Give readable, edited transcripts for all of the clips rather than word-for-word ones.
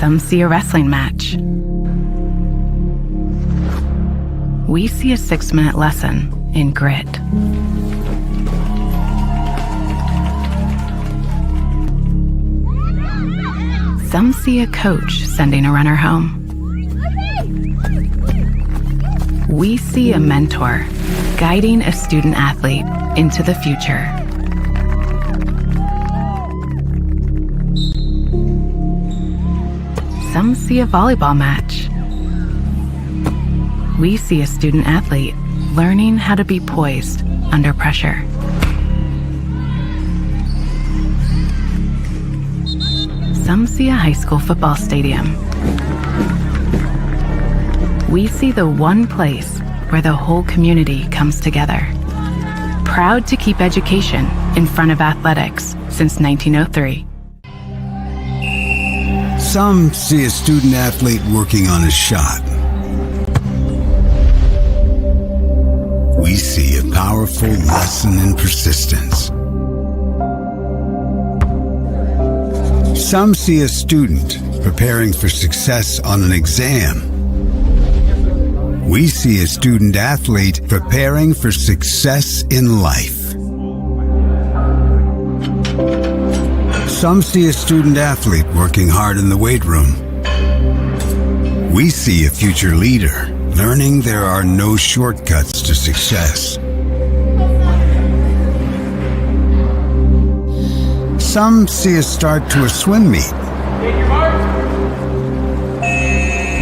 Some see a wrestling match. We see a 6-minute lesson in grit. Some see a coach sending a runner home. We see a mentor guiding a student athlete into the future. Some see a volleyball match. We see a student athlete learning how to be poised under pressure. Some see a high school football stadium. We see the one place where the whole community comes together. Proud to keep education in front of athletics since 1903. Some see a student athlete working on a shot. We see a powerful lesson in persistence. Some see a student preparing for success on an exam. We see a student athlete preparing for success in life. Some see a student athlete working hard in the weight room. We see a future leader learning there are no shortcuts to success. Some see a start to a swim meet.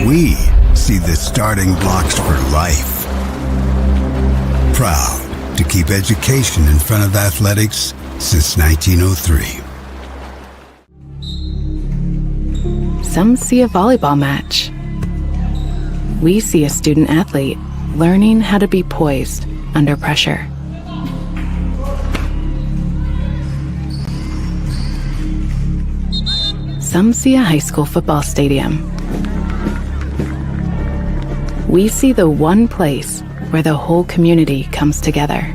We see the starting blocks for life. Proud to keep education in front of athletics since 1903. Some see a volleyball match. We see a student athlete learning how to be poised under pressure. Some see a high school football stadium. We see the one place where the whole community comes together.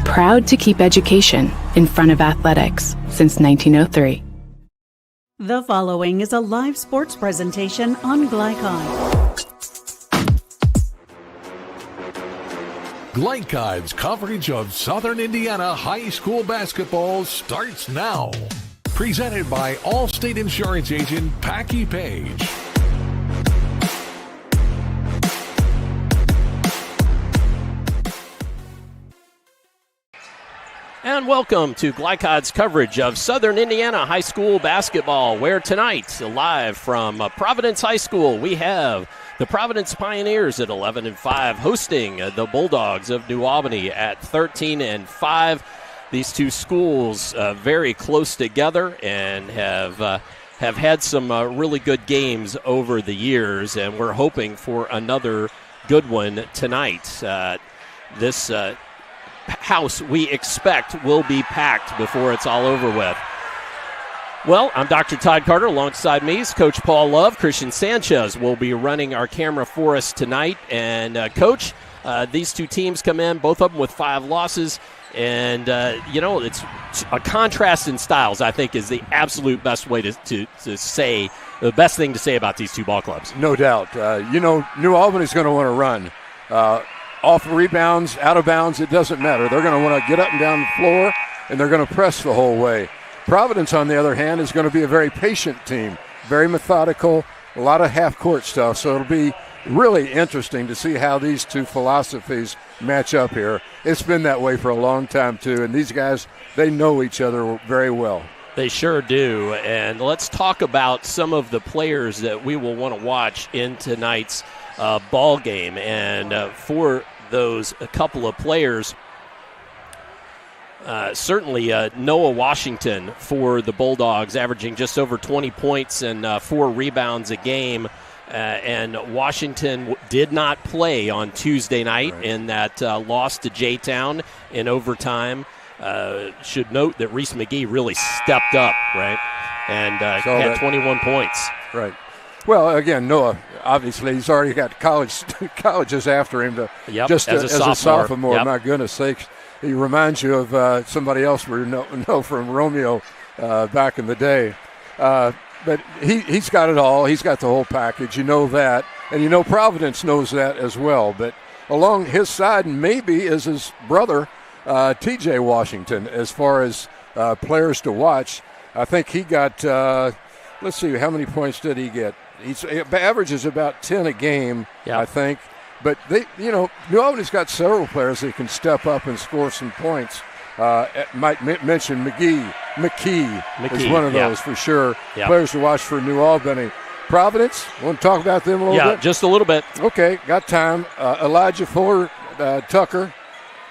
Proud to keep education in front of athletics since 1903. The following is a live sports presentation on Glycon. Glycon's coverage of Southern Indiana high school basketball starts now. Presented by Allstate Insurance Agent Packy Page. And welcome to Glycon's coverage of Southern Indiana high school basketball, where tonight, live from Providence High School, we have the Providence Pioneers at 11-5 hosting the Bulldogs of New Albany at 13-5. These two schools very close together and have had some really good games over the years, and we're hoping for another good one tonight. This house, we expect, will be packed before it's all over with. Well, I'm Dr. Todd Carter. Alongside me is Coach Paul Love. Christian Sanchez will be running our camera for us tonight. And, Coach, these two teams come in, both of them with 5 losses. And, it's a contrast in styles, I think, is the absolute best way to say, the best thing to say about these two ball clubs. No doubt. New Albany's going to want to run. Off rebounds, out of bounds, it doesn't matter. They're going to want to get up and down the floor, and they're going to press the whole way. Providence, on the other hand, is going to be a very patient team, very methodical, a lot of half-court stuff. So it'll be really interesting to see how these two philosophies match up here. It's been that way for a long time, too, and these guys, they know each other very well. They sure do. And let's talk about some of the players that we will want to watch in tonight's ball game. And for those, a couple of players, certainly Noah Washington for the Bulldogs, averaging just over 20 points and 4 rebounds a game. And Washington did not play on Tuesday night in that loss to J-Town in overtime. Should note that Reese McGee really stepped up, right, and had 21 points. Right. Well, again, Noah, obviously, he's already got colleges after him as a sophomore. Yep. My goodness sakes. He reminds you of somebody else we know from Romeo back in the day. but he's got it all. He's got the whole package. You know that. And you know Providence knows that as well. But along his side maybe is his brother, T.J. Washington, as far as players to watch. I think he got, let's see, how many points did he get? He averages about 10 a game, I think. But, New Albany's got several players that can step up and score some points. Might mention McKee is one of those for sure. Yep. Players to watch for New Albany. Providence, want to talk about them a little bit? Yeah, just a little bit. Okay, got time. Elijah Fuller Tucker,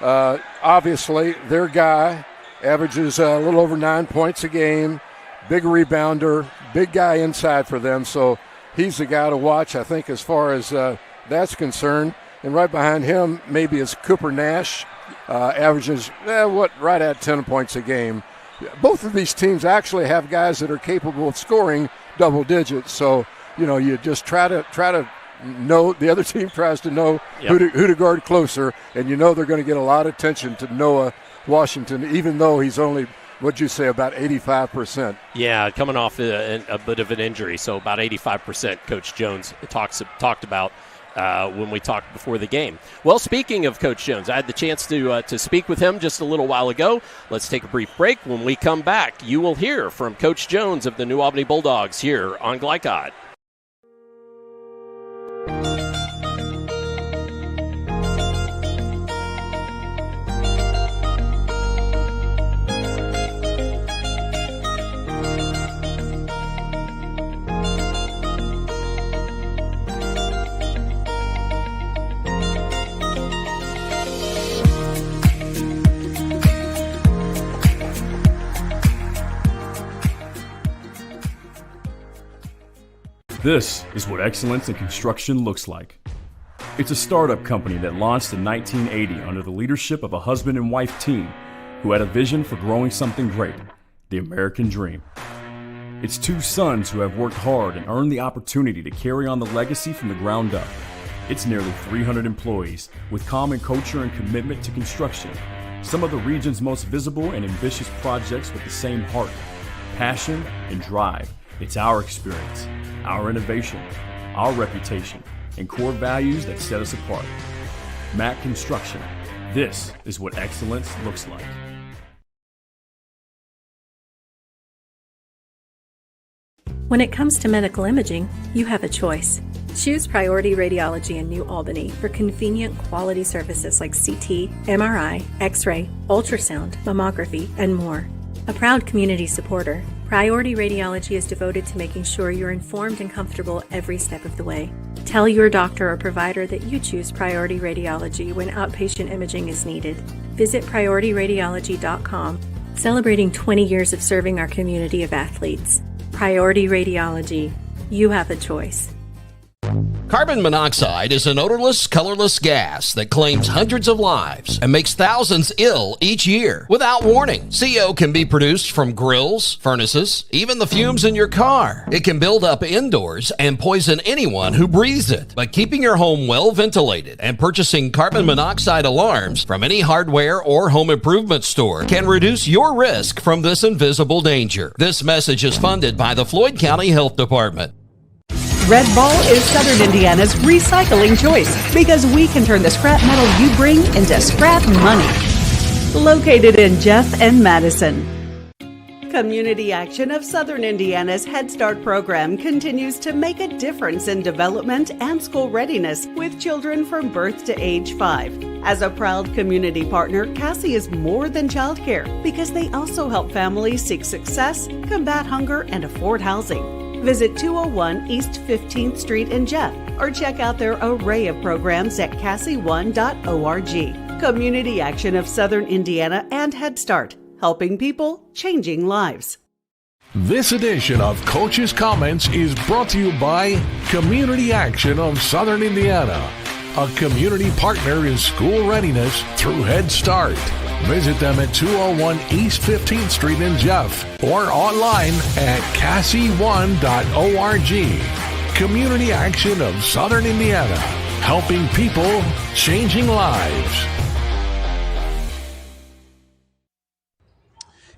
obviously their guy, averages a little over 9 points a game, big rebounder, big guy inside for them. So he's the guy to watch, I think, as far as that's concerned. And right behind him maybe is Cooper Nash, averages right at 10 points a game. Both of these teams actually have guys that are capable of scoring double digits. So, you just try to know, the other team tries to know who to guard closer, and they're going to get a lot of attention to Noah Washington, even though he's only, what'd you say, about 85%? Yeah, coming off a bit of an injury, so about 85%, Coach Jones talked about when we talked before the game. Well, speaking of Coach Jones, I had the chance to speak with him just a little while ago. Let's take a brief break. When we come back, you will hear from Coach Jones of the New Albany Bulldogs here on Glycod. This is what excellence in construction looks like. It's a startup company that launched in 1980 under the leadership of a husband and wife team who had a vision for growing something great, the American dream. It's two sons who have worked hard and earned the opportunity to carry on the legacy from the ground up. It's nearly 300 employees with common culture and commitment to construction. Some of the region's most visible and ambitious projects with the same heart, passion, and drive. It's our experience, our innovation, our reputation, and core values that set us apart. Mac Construction. This is what excellence looks like. When it comes to medical imaging, you have a choice. Choose Priority Radiology in New Albany for convenient quality services like CT, MRI, X-ray, ultrasound, mammography, and more. A proud community supporter, Priority Radiology is devoted to making sure you're informed and comfortable every step of the way. Tell your doctor or provider that you choose Priority Radiology when outpatient imaging is needed. Visit PriorityRadiology.com, celebrating 20 years of serving our community of athletes. Priority Radiology. You have a choice. Carbon monoxide is an odorless, colorless gas that claims hundreds of lives and makes thousands ill each year without warning. CO can be produced from grills, furnaces, even the fumes in your car. It can build up indoors and poison anyone who breathes it. But keeping your home well ventilated and purchasing carbon monoxide alarms from any hardware or home improvement store can reduce your risk from this invisible danger. This message is funded by the Floyd County Health Department. Red Ball is Southern Indiana's recycling choice because we can turn the scrap metal you bring into scrap money. Located in Jeff and Madison. Community Action of Southern Indiana's Head Start program continues to make a difference in development and school readiness with children from birth to age 5. As a proud community partner, Cassie is more than childcare because they also help families seek success, combat hunger, and afford housing. Visit 201 East 15th Street in Jeff or check out their array of programs at cassie1.org. Community Action of Southern Indiana and Head Start, helping people, changing lives. This edition of Coach's Comments is brought to you by Community Action of Southern Indiana, a community partner in school readiness through Head Start. Visit them at 201 East 15th Street in Jeff or online at cassie1.org. Community Action of Southern Indiana, helping people, changing lives.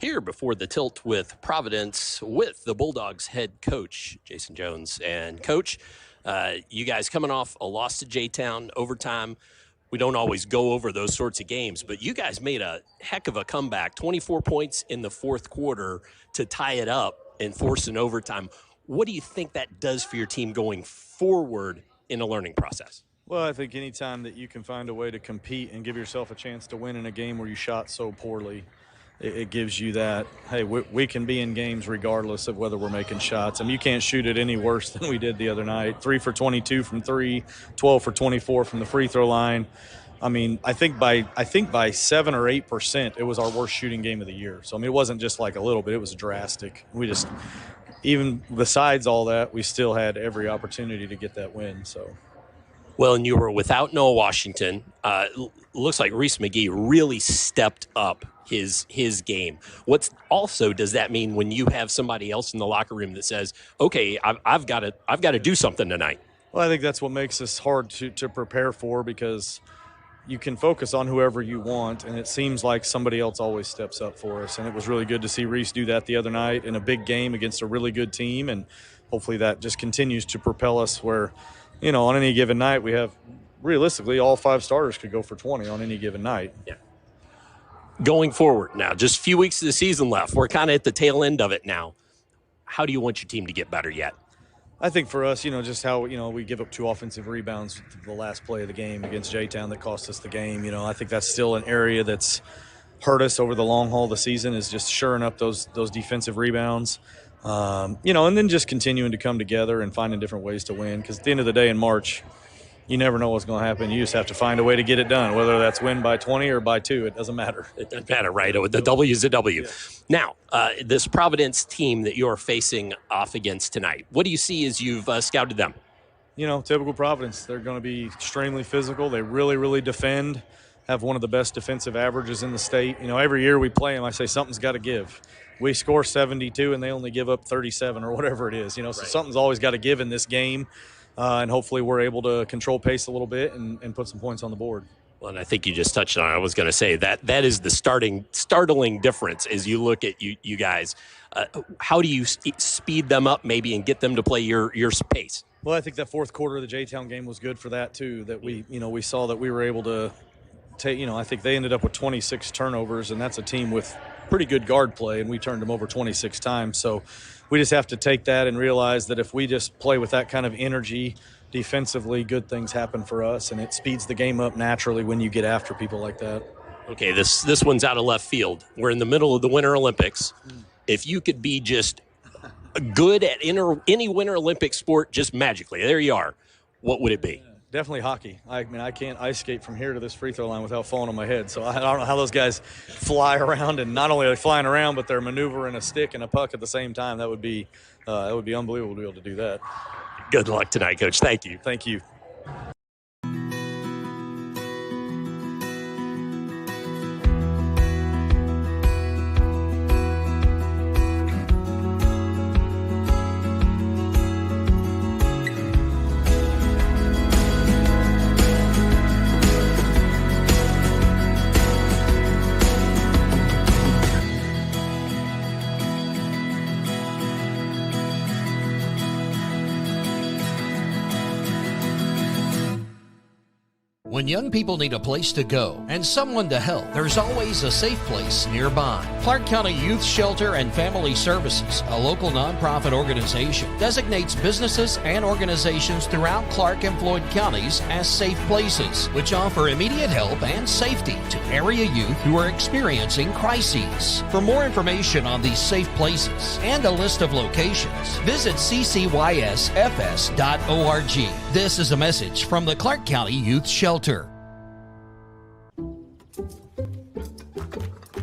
here before the tilt with Providence with the Bulldogs head coach, Jason Jones. And, Coach, you guys coming off a loss to J-Town, overtime. We don't always go over those sorts of games, but you guys made a heck of a comeback, 24 points in the fourth quarter to tie it up and force an overtime. What do you think that does for your team going forward in a learning process? Well, I think any time that you can find a way to compete and give yourself a chance to win in a game where you shot so poorly, it gives you that, hey, we can be in games regardless of whether we're making shots. I mean, you can't shoot it any worse than we did the other night. 3 for 22 from 3, 12 for 24 from the free throw line. I mean, I think by 7 or 8%, it was our worst shooting game of the year. So, I mean, it wasn't just like a little bit. It was drastic. Even besides all that, we still had every opportunity to get that win, so. Well, and you were without Noah Washington. Looks like Reese McGee really stepped up his game. What's also does that mean when you have somebody else in the locker room that says, "Okay, I've got to do something tonight"? Well, I think that's what makes us hard to prepare for, because you can focus on whoever you want, and it seems like somebody else always steps up for us. And it was really good to see Reese do that the other night in a big game against a really good team, and hopefully that just continues to propel us where, you know, on any given night we have, realistically, all 5 starters could go for 20 on any given night. Yeah. Going forward now, just a few weeks of the season left. We're kind of at the tail end of it now. How do you want your team to get better yet? I think for us, you know, just how, you know, we give up 2 offensive rebounds the last play of the game against J-Town that cost us the game. You know, I think that's still an area that's hurt us over the long haul of the season, is just shoring up those defensive rebounds. You know, and then just continuing to come together and finding different ways to win, because at the end of the day in March, you never know what's going to happen. You just have to find a way to get it done, whether that's win by 20 or by 2. It doesn't matter. It doesn't matter, right? The W is a W. Yeah. Now, this Providence team that you're facing off against tonight, what do you see as you've scouted them? You know, typical Providence. They're going to be extremely physical. They really, really defend, have one of the best defensive averages in the state. You know, every year we play them, I say something's got to give. We score 72 and they only give up 37 or whatever it is. You know, so something's always got to give in this game. And hopefully we're able to control pace a little bit and put some points on the board. Well, and I think you just touched on it. I was going to say that is the startling difference as you look at you guys. How do you speed them up maybe and get them to play your pace? Well, I think that fourth quarter of the J-Town game was good for that too, that we saw that we were able to take, you know, I think they ended up with 26 turnovers, and that's a team with pretty good guard play, and we turned them over 26 times. So we just have to take that and realize that if we just play with that kind of energy defensively, good things happen for us, and it speeds the game up naturally when you get after people like that. Okay, this one's out of left field. We're in the middle of the Winter Olympics. If you could be just good at any Winter Olympic sport just magically, there you are, what would it be? Definitely hockey. I mean, I can't ice skate from here to this free throw line without falling on my head. So I don't know how those guys fly around, and not only are they flying around, but they're maneuvering a stick and a puck at the same time. That would be unbelievable to be able to do that. Good luck tonight, Coach. Thank you. Thank you. When young people need a place to go and someone to help, there's always a safe place nearby. Clark County Youth Shelter and Family Services, a local nonprofit organization, designates businesses and organizations throughout Clark and Floyd counties as safe places, which offer immediate help and safety to area youth who are experiencing crises. For more information on these safe places and a list of locations, visit ccysfs.org. This is a message from the Clark County Youth Shelter.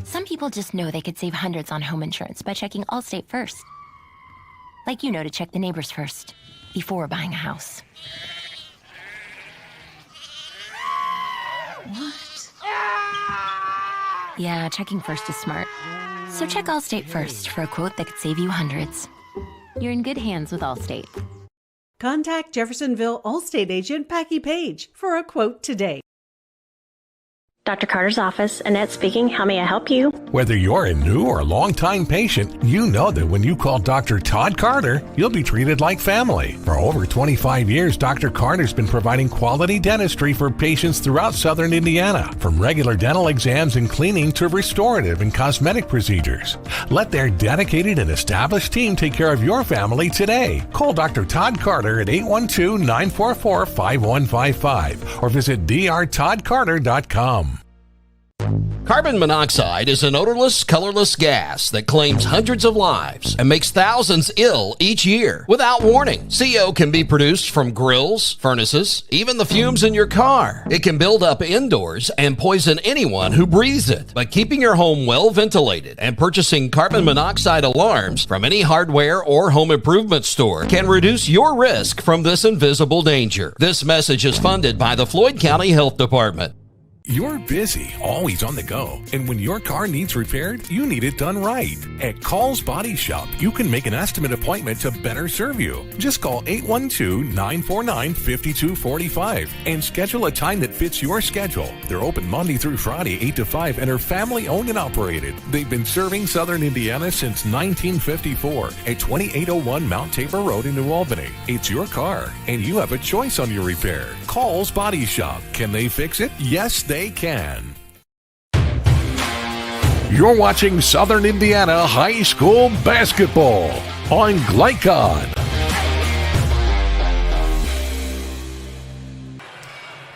Some people just know they could save hundreds on home insurance by checking Allstate first. Like you know to check the neighbors first before buying a house. What? Yeah, checking first is smart. So check Allstate first for a quote that could save you hundreds. You're in good hands with Allstate. Contact Jeffersonville Allstate agent Packie Page for a quote today. Dr. Carter's office, Annette speaking. How may I help you? Whether you're a new or long-time patient, you know that when you call Dr. Todd Carter, you'll be treated like family. For over 25 years, Dr. Carter's been providing quality dentistry for patients throughout southern Indiana, from regular dental exams and cleaning to restorative and cosmetic procedures. Let their dedicated and established team take care of your family today. Call Dr. Todd Carter at 812-944-5155 or visit drtoddcarter.com. Carbon monoxide is an odorless, colorless gas that claims hundreds of lives and makes thousands ill each year without warning. CO can be produced from grills, furnaces, even the fumes in your car. It can build up indoors and poison anyone who breathes it. But keeping your home well ventilated and purchasing carbon monoxide alarms from any hardware or home improvement store can reduce your risk from this invisible danger. This message is funded by the Floyd County Health Department. You're busy, always on the go, and when your car needs repaired, you need it done right. At Call's Body Shop, you can make an estimate appointment to better serve you. Just call 812-949-5245 and schedule a time that fits your schedule. They're open Monday through Friday, 8 to 5, and are family-owned and operated. They've been serving southern Indiana since 1954 at 2801 Mount Tabor Road in New Albany. It's your car, and you have a choice on your repair. Call's Body Shop. Can they fix it? Yes, they can. You're watching Southern Indiana High School basketball on Glycod.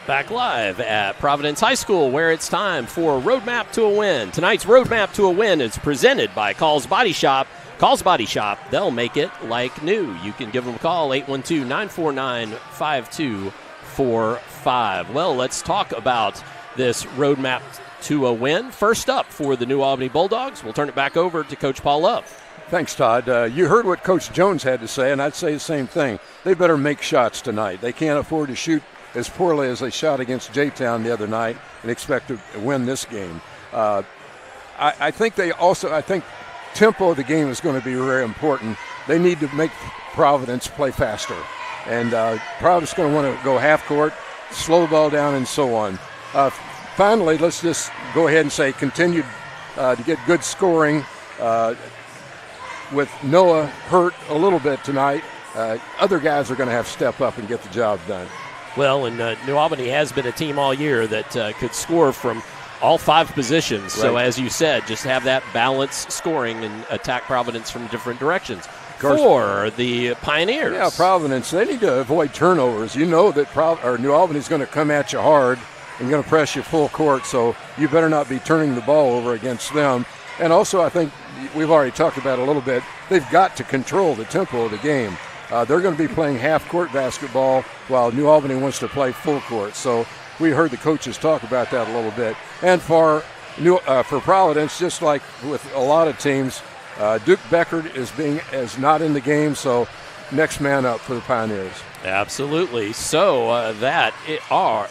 Back live at Providence High School, where it's time for Roadmap to a Win. Tonight's Roadmap to a Win is presented by Call's Body Shop. Call's Body Shop, they'll make it like new. You can give them a call, 812-949-5245. Well, let's talk about this Roadmap to a Win. First up for the New Albany Bulldogs, we'll turn it back over to Coach Paul Love. Thanks, Todd. You heard what Coach Jones had to say, and I'd say the same thing. They better make shots tonight. They can't afford to shoot as poorly as they shot against J-Town the other night and expect to win this game. I think tempo of the game is going to be very important. They need to make Providence play faster. And Providence is going to want to go half court, slow the ball down, and so on. Finally, let's just go ahead and say continue to get good scoring. With Noah hurt a little bit tonight, other guys are going to have to step up and get the job done. Well, and New Albany has been a team all year that could score from all five positions. Right. So, as you said, just have that balanced scoring and attack Providence from different directions. For the Pioneers. Yeah, Providence, they need to avoid turnovers. You know that New Albany's going to come at you hard and going to press you full court, so you better not be turning the ball over against them. And also, I think we've already talked about it a little bit, they've got to control the tempo of the game. They're going to be playing half-court basketball while New Albany wants to play full court. So we heard the coaches talk about that a little bit. And for Providence, just like with a lot of teams, Duke Beckert is not in the game, so next man up for the Pioneers. Absolutely. So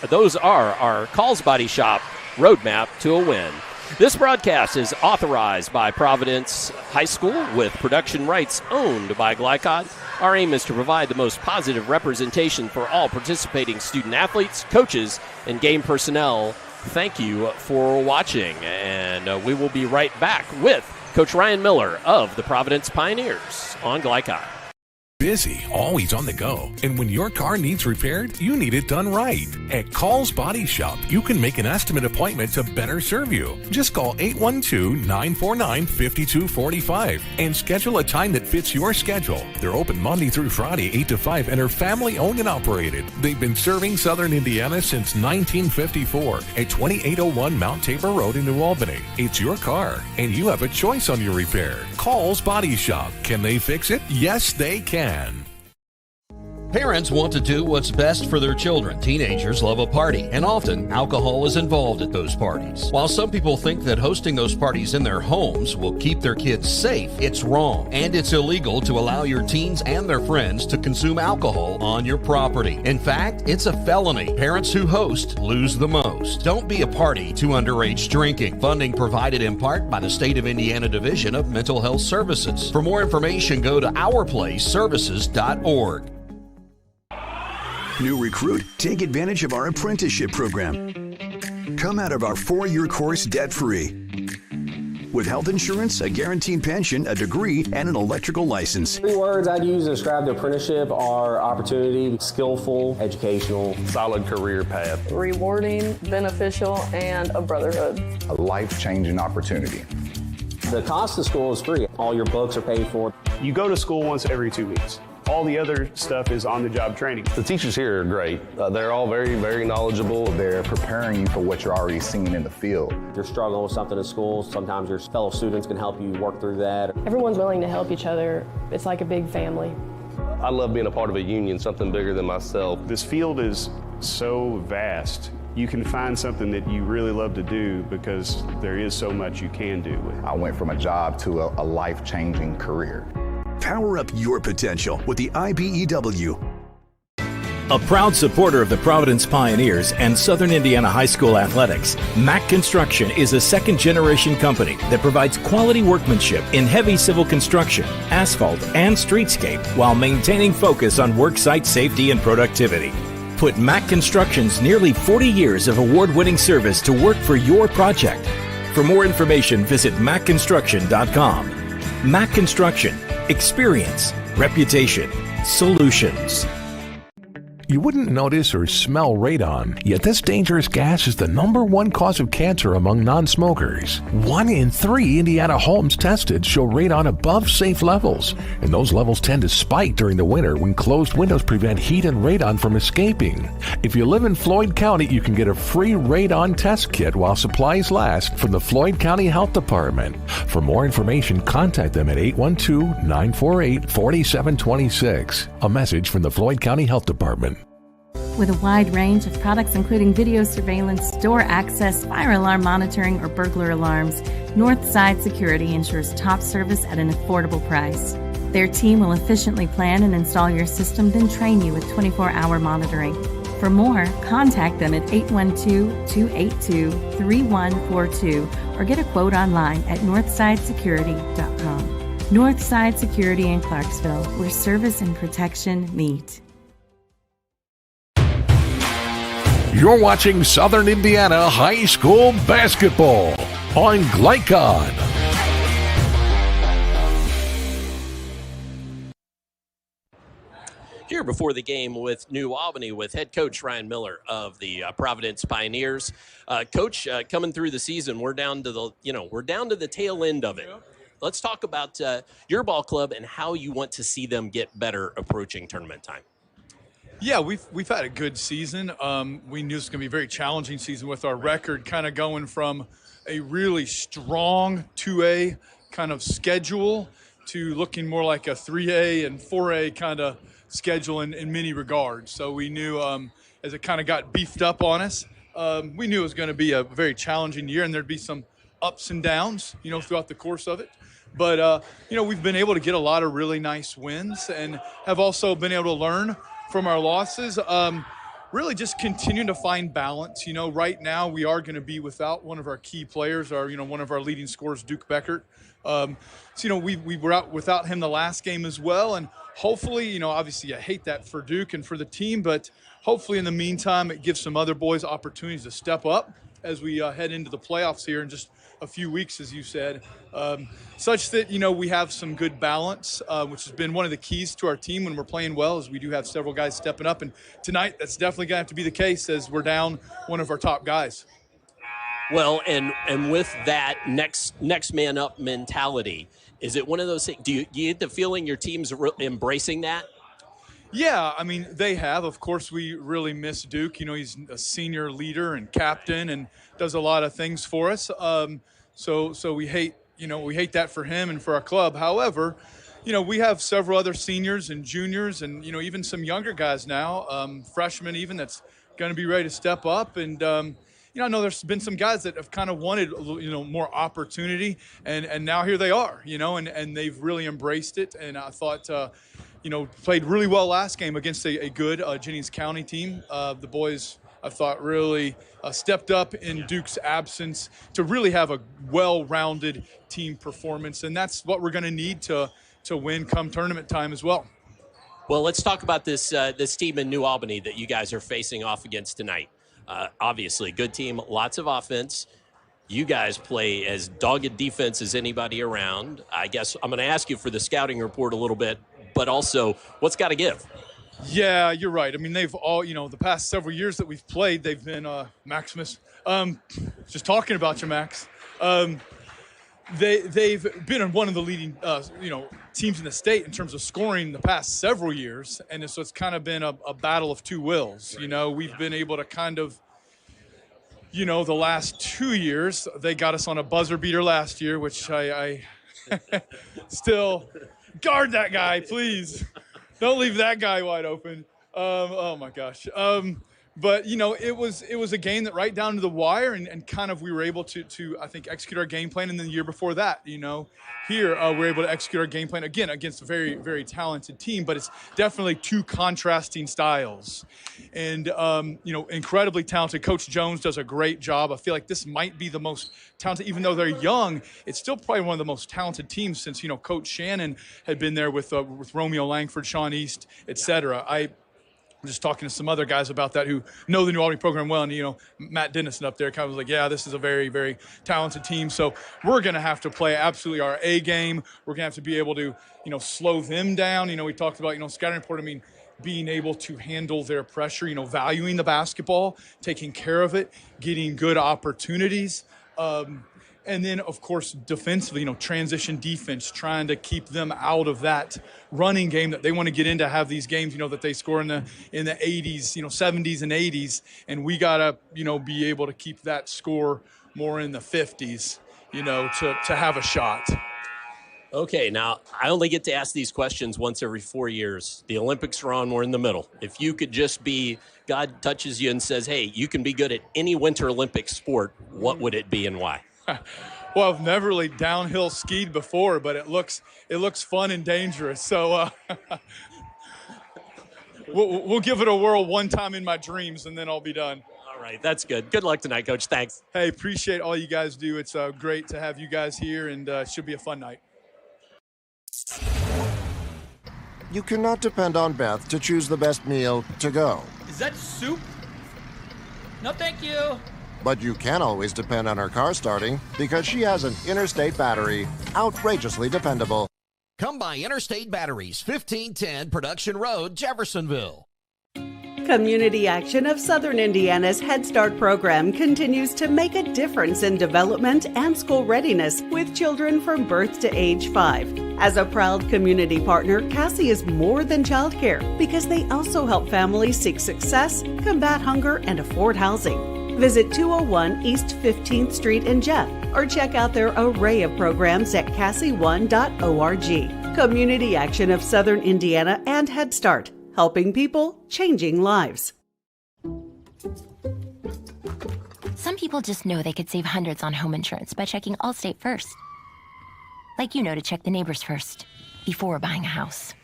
those are our Call's Body Shop Roadmap to a Win. This broadcast is authorized by Providence High School with production rights owned by Glycod. Our aim is to provide the most positive representation for all participating student athletes, coaches, and game personnel. Thank you for watching, and we will be right back with Coach Ryan Miller of the Providence Pioneers on Glycod. Busy, always on the go, and when your car needs repaired, you need it done right. At Call's Body Shop, you can make an estimate appointment to better serve you. Just call 812-949-5245 and schedule a time that fits your schedule. They're open Monday through Friday, 8 to 5, and are family-owned and operated. They've been serving southern Indiana since 1954 at 2801 Mount Tabor Road in New Albany. It's your car, and you have a choice on your repair. Call's Body Shop. Can they fix it? Yes, they can. Parents want to do what's best for their children. Teenagers love a party, and often alcohol is involved at those parties. While some people think that hosting those parties in their homes will keep their kids safe, it's wrong, and it's illegal to allow your teens and their friends to consume alcohol on your property. In fact, it's a felony. Parents who host lose the most. Don't be a party to underage drinking. Funding provided in part by the State of Indiana Division of Mental Health Services. For more information, go to ourplaceservices.org. New recruit? Take advantage of our apprenticeship program. Come out of our 4-year course debt-free. With health insurance, a guaranteed pension, a degree, and an electrical license. 3 words I'd use to describe the apprenticeship are opportunity, skillful, educational, solid career path, rewarding, beneficial, and a brotherhood. A life-changing opportunity. The cost of school is free. All your books are paid for. You go to school once every 2 weeks. All the other stuff is on-the-job training. The teachers here are great. They're all very, very knowledgeable. They're preparing you for what you're already seeing in the field. If you're struggling with something in school, sometimes your fellow students can help you work through that. Everyone's willing to help each other. It's like a big family. I love being a part of a union, something bigger than myself. This field is so vast. You can find something that you really love to do because there is so much you can do. I went from a job to a life-changing career. Power up your potential with the IBEW. A proud supporter of the Providence Pioneers and Southern Indiana High School athletics, Mack Construction is a second-generation company that provides quality workmanship in heavy civil construction, asphalt, and streetscape while maintaining focus on worksite safety and productivity. Put Mack Construction's nearly 40 years of award-winning service to work for your project. For more information, visit mackconstruction.com. Mack Construction. Experience, reputation, solutions. You wouldn't notice or smell radon, yet this dangerous gas is the #1 cause of cancer among non-smokers. 1 in 3 Indiana homes tested show radon above safe levels, and those levels tend to spike during the winter when closed windows prevent heat and radon from escaping. If you live in Floyd County, you can get a free radon test kit while supplies last from the Floyd County Health Department. For more information, contact them at 812-948-4726. A message from the Floyd County Health Department. With a wide range of products including video surveillance, door access, fire alarm monitoring, or burglar alarms, Northside Security ensures top service at an affordable price. Their team will efficiently plan and install your system, then train you with 24-hour monitoring. For more, contact them at 812-282-3142 or get a quote online at northsidesecurity.com. Northside Security in Clarksville, where service and protection meet. You're watching Southern Indiana High School basketball on Glycon. Here before the game with New Albany with head coach Ryan Miller of the Providence Pioneers. Coach, coming through the season, we're down to the tail end of it. Let's talk about your ball club and how you want to see them get better approaching tournament time. Yeah, we've had a good season. We knew it was going to be a very challenging season with our record kind of going from a really strong 2A kind of schedule to looking more like a 3A and 4A kind of schedule in many regards. So we knew as it kind of got beefed up on us, we knew it was going to be a very challenging year and there'd be some ups and downs, throughout the course of it. But, we've been able to get a lot of really nice wins and have also been able to learn from our losses, really just continuing to find balance. Right now we are going to be without one of our key players, one of our leading scorers, Duke Beckert. We were out without him the last game as well. And hopefully, obviously I hate that for Duke and for the team, but hopefully in the meantime, it gives some other boys opportunities to step up as we head into the playoffs here in just a few weeks, as you said, such that, we have some good balance, which has been one of the keys to our team when we're playing well, is we do have several guys stepping up. And tonight, that's definitely going to have to be the case as we're down one of our top guys. Well, and with that next man up mentality, is it one of those things? Do you get the feeling your team's embracing that? Yeah, I mean, they have. Of course, we really miss Duke. He's a senior leader and captain and does a lot of things for us. So we hate, we hate that for him and for our club. However, we have several other seniors and juniors and, even some younger guys now, freshmen even, that's going to be ready to step up. And, I know there's been some guys that have kind of wanted, more opportunity. And now here they are, and they've really embraced it. And I thought, played really well last game against a good Jennings County team. The boys, I thought, really stepped up in Duke's absence to really have a well-rounded team performance, and that's what we're going to need to win come tournament time as well. Well, let's talk about this team in New Albany that you guys are facing off against tonight. Obviously, good team, lots of offense. You guys play as dogged defense as anybody around. I guess I'm going to ask you for the scouting report a little bit, but also what's got to give? Yeah, you're right. I mean, they've all, the past several years that we've played, they've been Maximus. Just talking about you, Max. They've been one of the leading, teams in the state in terms of scoring the past several years, and so it's kind of been a battle of two wills. We've been able to kind of, the last 2 years, they got us on a buzzer beater last year, which I still guard that guy, please. Don't leave that guy wide open. Oh my gosh. But it was a game that right down to the wire, and kind of we were able to I think execute our game plan. And then the year before that, here we're able to execute our game plan again against a very, very talented team. But it's definitely two contrasting styles, and incredibly talented. Coach Jones does a great job. I feel like this might be the most talented, even though they're young. It's still probably one of the most talented teams since Coach Shannon had been there with Romeo Langford, Sean East, etc. I'm just talking to some other guys about that who know the New Albany program well, and Matt Dennison up there kind of was like, yeah, this is a very, very talented team. So we're going to have to play absolutely our A game. We're going to have to be able to, slow them down. We talked about, scouting report. I mean, being able to handle their pressure. Valuing the basketball, taking care of it, getting good opportunities. And then, of course, defensively, transition defense, trying to keep them out of that running game that they want to get into, have these games, that they score in the 80s, 70s and 80s. And we got to, be able to keep that score more in the 50s, to have a shot. Okay, now I only get to ask these questions once every 4 years. The Olympics are on, we're in the middle. If you could just be, God touches you and says, hey, you can be good at any Winter Olympic sport, what would it be and why? Well, I've never really downhill skied before, but it looks fun and dangerous. So we'll give it a whirl one time in my dreams, and then I'll be done. All right, that's good. Good luck tonight, Coach. Thanks. Hey, appreciate all you guys do. It's great to have you guys here, and it should be a fun night. You cannot depend on Beth to choose the best meal to go. Is that soup? No, thank you. But you can always depend on her car starting because she has an Interstate battery, outrageously dependable. Come by Interstate Batteries, 1510 Production Road, Jeffersonville. Community Action of Southern Indiana's Head Start program continues to make a difference in development and school readiness with children from birth to age 5. As a proud community partner, Cassie is more than childcare because they also help families seek success, combat hunger, and afford housing. Visit 201 East 15th Street in Jeff or check out their array of programs at cassie1.org. Community Action of Southern Indiana and Head Start, helping people, changing lives. Some people just know they could save hundreds on home insurance by checking Allstate first. Like to check the neighbors first before buying a house.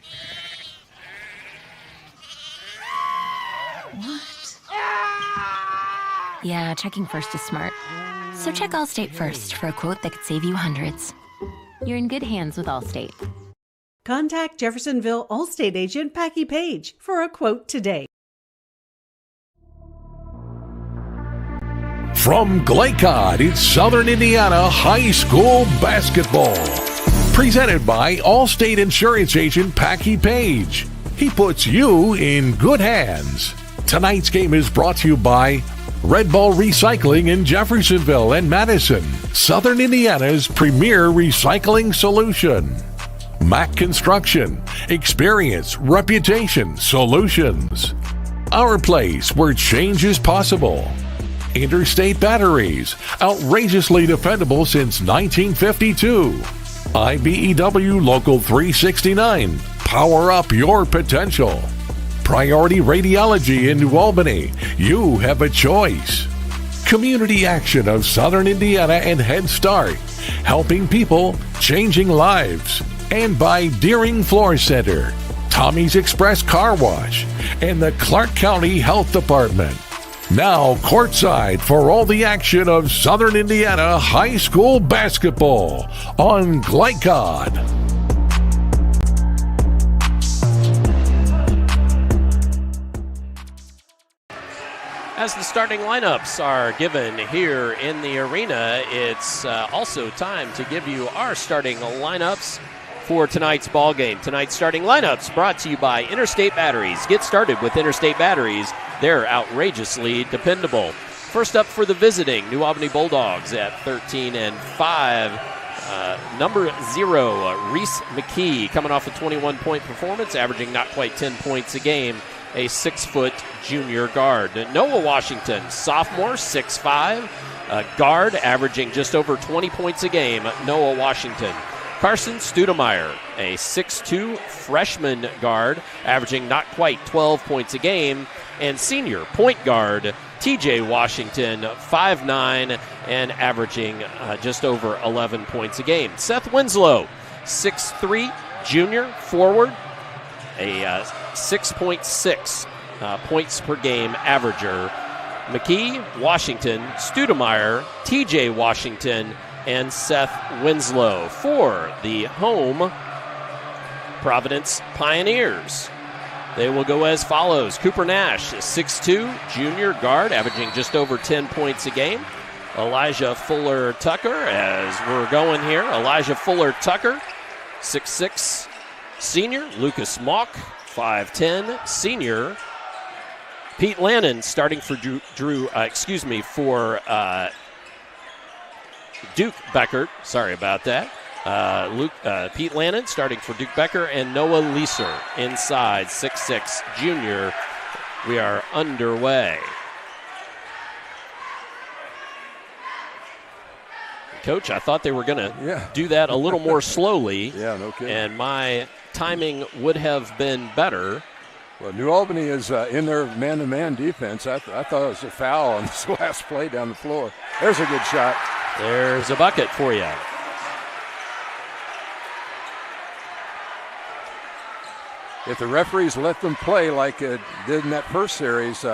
What? Yeah, checking first is smart. So check Allstate first for a quote that could save you hundreds. You're in good hands with Allstate. Contact Jeffersonville Allstate agent Packy Page for a quote today. From Glycod, it's Southern Indiana High School basketball. Presented by Allstate Insurance agent Packy Page. He puts you in good hands. Tonight's game is brought to you by Red Ball Recycling in Jeffersonville and Madison, Southern Indiana's premier recycling solution. Mac Construction, experience, reputation, solutions. Our place where change is possible. Interstate Batteries, outrageously dependable since 1952. IBEW Local 369, power up your potential. Priority Radiology in New Albany, you have a choice. Community Action of Southern Indiana and Head Start, helping people, changing lives. And by Deering Floor Center, Tommy's Express Car Wash, and the Clark County Health Department. Now courtside for all the action of Southern Indiana High School basketball on Glycod. As the starting lineups are given here in the arena, it's also time to give you our starting lineups for tonight's ball game. Tonight's starting lineups brought to you by Interstate Batteries. Get started with Interstate Batteries. They're outrageously dependable. First up for the visiting New Albany Bulldogs at 13-5. Number 0, Reese McKee, coming off a 21-point performance, averaging not quite 10 points a game. A 6-foot junior guard. Noah Washington, sophomore, 6'5", guard, averaging just over 20 points a game. Noah Washington. Carson Studemeyer, a 6'2", freshman guard, averaging not quite 12 points a game. And senior point guard TJ Washington, 5'9", and averaging just over 11 points a game. Seth Winslow, 6'3", junior forward, a 6.6 points per game averager. McKee, Washington, Studemeyer, TJ Washington, and Seth Winslow for the home Providence Pioneers. They will go as follows. Cooper Nash, 6'2", junior guard, averaging just over 10 points a game. Elijah Fuller Tucker, as we're going here. Elijah Fuller Tucker, 6'6", senior. Lucas Mock, 5'10", senior. Pete Lannon starting for Duke Beckert. Sorry about that. Pete Lannon starting for Duke Becker, and Noah Leeser inside, 6'6", junior. We are underway. Coach, I thought they were going to do that a little more slowly. Yeah, no kidding. And my timing would have been better. Well, New Albany is in their man-to-man defense. I thought it was a foul on this last play down the floor. There's a good shot. There's a bucket for you. If the referees let them play like it did in that first series,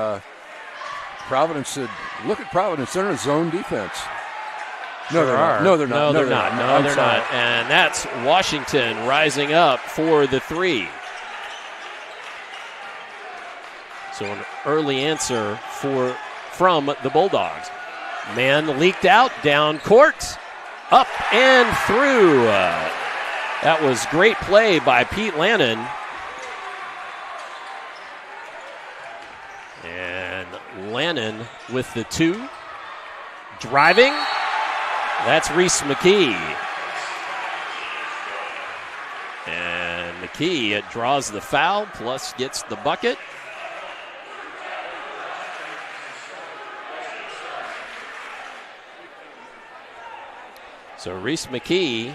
Providence said, look at Providence, they're in a zone defense. No, they're not. No, they're not. And that's Washington rising up for the three. So an early answer from the Bulldogs. Man leaked out, down court, up and through. That was great play by Pete Lannon. And Lannon with the 2. Driving. That's Reese McKee. And McKee draws the foul, plus gets the bucket. So Reese McKee,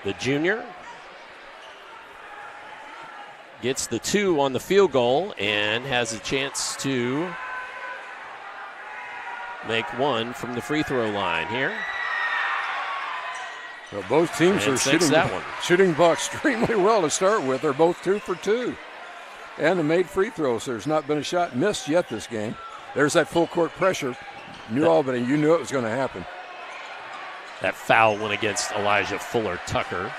the junior, gets the 2 on the field goal and has a chance to make 1 from the free throw line here. Well, both teams are shooting ball extremely well to start with. They're both 2 for 2. And they made free throws. There's not been a shot missed yet this game. There's that full court pressure. New Albany, you knew it was going to happen. That foul went against Elijah Fuller Tucker.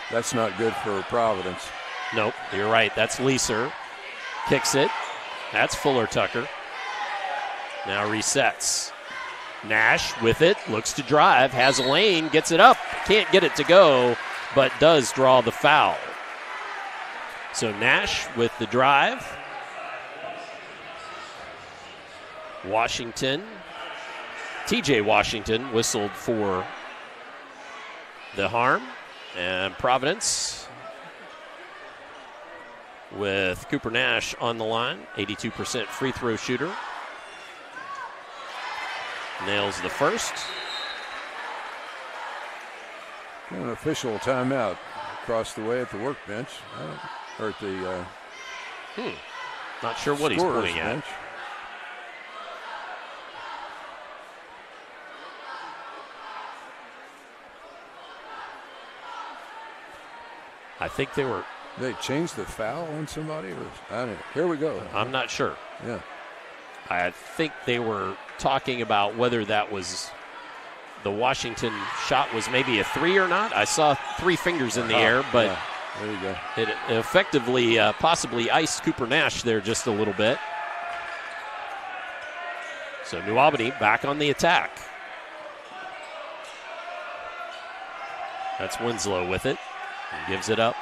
That's not good for Providence. Nope, you're right. That's Leeser. Kicks it. That's Fuller Tucker. Now resets. Nash with it, looks to drive, has a lane, gets it up. Can't get it to go, but does draw the foul. So Nash with the drive. Washington. TJ Washington whistled for the harm. And Providence with Cooper Nash on the line, 82% free throw shooter. Nails the first. An official timeout across the way at the workbench. Or at the not sure what he's pointing bench. at. I think they changed the foul on somebody? Here we go. I'm not sure. Yeah. I think they were talking about whether that was the Washington shot was maybe a 3 or not. I saw 3 fingers in the air, but yeah. There you go. It effectively possibly iced Cooper Nash there just a little bit. So New Albany back on the attack. That's Winslow with it. And gives it up.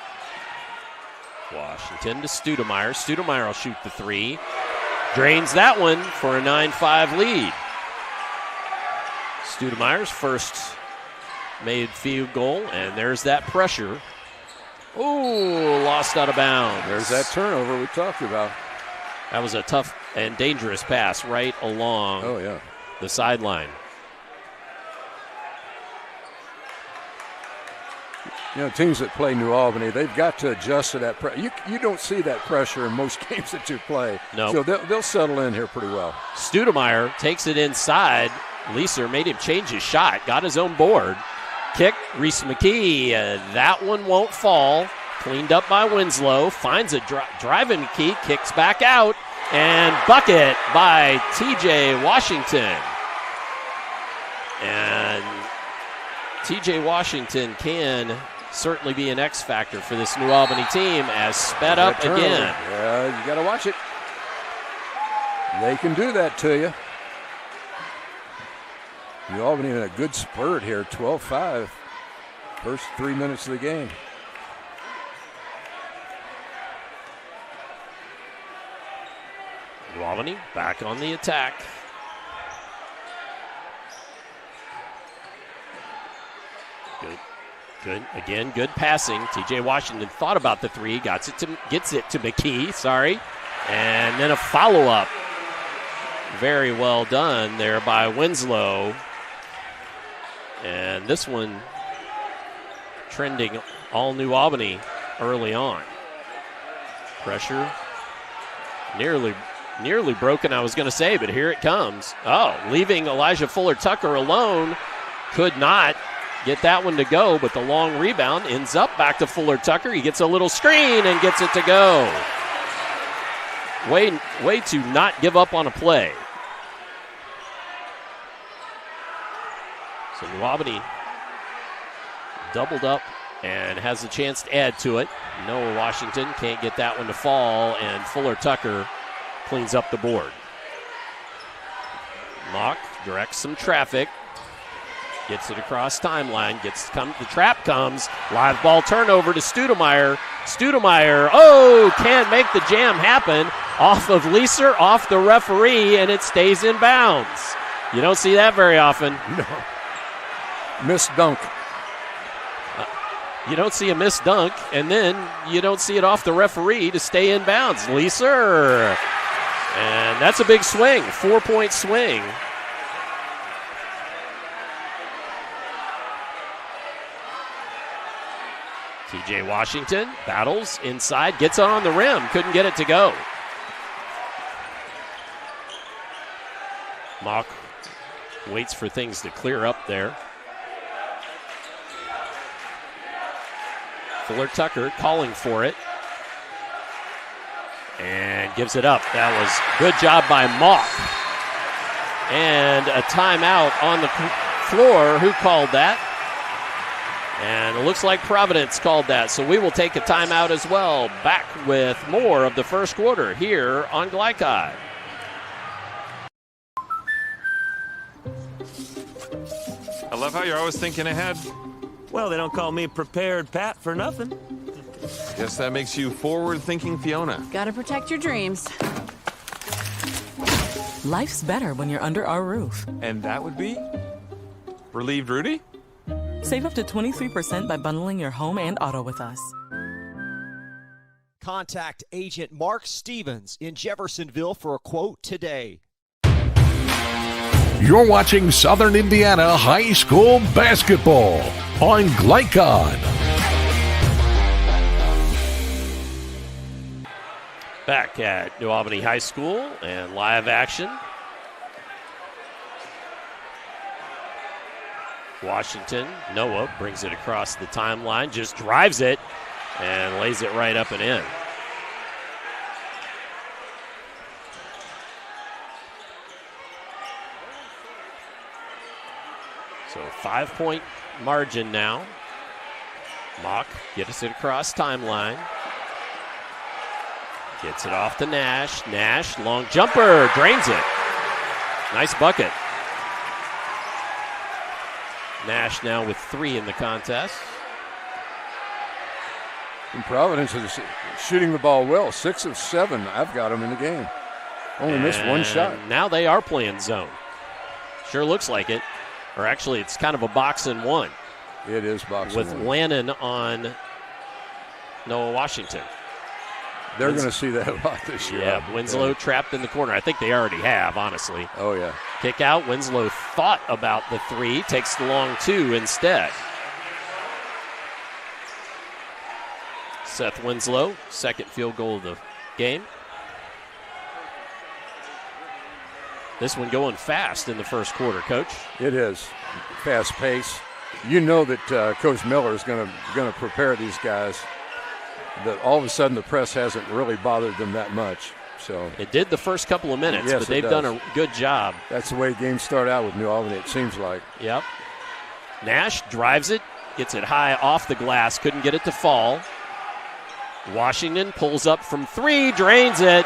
Washington to Studemeyer. Studemeyer will shoot the three. Drains that one for a 9-5 lead. Studemeyer's first made field goal, and there's that pressure. Ooh, lost out of bounds. There's that turnover we talked about. That was a tough and dangerous pass right along the sideline. You know, teams that play New Albany, they've got to adjust to that pressure. You don't see that pressure in most games that you play. No. So they'll settle in here pretty well. Studemeyer takes it inside. Leeser made him change his shot, got his own board. Kick, Reese McKee. That one won't fall. Cleaned up by Winslow. Finds a driving McKee, kicks back out, and bucket by TJ Washington. And TJ Washington can certainly be an X factor for this New Albany team as sped up again. Yeah, you got to watch it. They can do that to you. New Albany in a good spurt here, 12-5, first 3 minutes of the game. New Albany back on the attack. Good. Again, good passing. TJ Washington thought about the three, gets it to McKee, and then a follow-up. Very well done there by Winslow. And this one trending all New Albany early on. Pressure nearly broken, I was going to say, but here it comes. Oh, leaving Elijah Fuller-Tucker alone. Could not get that one to go, but the long rebound ends up back to Fuller-Tucker. He gets a little screen and gets it to go. Way to not give up on a play. So New Albany doubled up and has a chance to add to it. Noah Washington can't get that one to fall, and Fuller-Tucker cleans up the board. Mock directs some traffic. Gets it across timeline. The trap comes. Live ball turnover to Studemeyer. Studemeyer, can't make the jam happen. Off of Leeser, off the referee, and it stays in bounds. You don't see that very often. No. Missed dunk. You don't see a missed dunk, and then you don't see it off the referee to stay in bounds. Leeser. And that's a big swing, 4-point swing. TJ Washington battles inside, gets on the rim, couldn't get it to go. Mock waits for things to clear up there. Fuller-Tucker calling for it. And gives it up. That was good job by Mock. And a timeout on the floor. Who called that? And it looks like Providence called that. So we will take a timeout as well. Back with more of the first quarter here on Glycod. I love how you're always thinking ahead. Well, they don't call me Prepared Pat for nothing. Guess that makes you forward-thinking Fiona. Gotta protect your dreams. Life's better when you're under our roof. And that would be? Relieved Rudy? Save up to 23% by bundling your home and auto with us. Contact Agent Mark Stevens in Jeffersonville for a quote today. You're watching Southern Indiana High School basketball on Glycod. Back at New Albany High School and live action. Washington, Noah brings it across the timeline, just drives it and lays it right up and in. So 5-point margin now. Mock gets it across timeline. Gets it off to Nash. Nash, long jumper, drains it. Nice bucket. Nash now with 3 in the contest. And Providence is shooting the ball well. 6 of 7. I've got them in the game. Only missed one shot. Now they are playing zone. Sure looks like it. Or actually, it's kind of a box and one. It is box and one. With Lannon on Noah Washington. They're going to see that a lot this year. Yeah, Winslow trapped in the corner. I think they already have, honestly. Oh, yeah. Kick out. Winslow thought about the 3. Takes the long 2 instead. Seth Winslow, second field goal of the game. This one going fast in the first quarter, Coach. It is. Fast pace. You know that Coach Miller is going to prepare these guys. That all of a sudden the press hasn't really bothered them that much. So it did the first couple of minutes, yes, but they've done a good job. That's the way games start out with New Albany, it seems like. Yep. Nash drives it, gets it high off the glass, couldn't get it to fall. Washington pulls up from 3, drains it.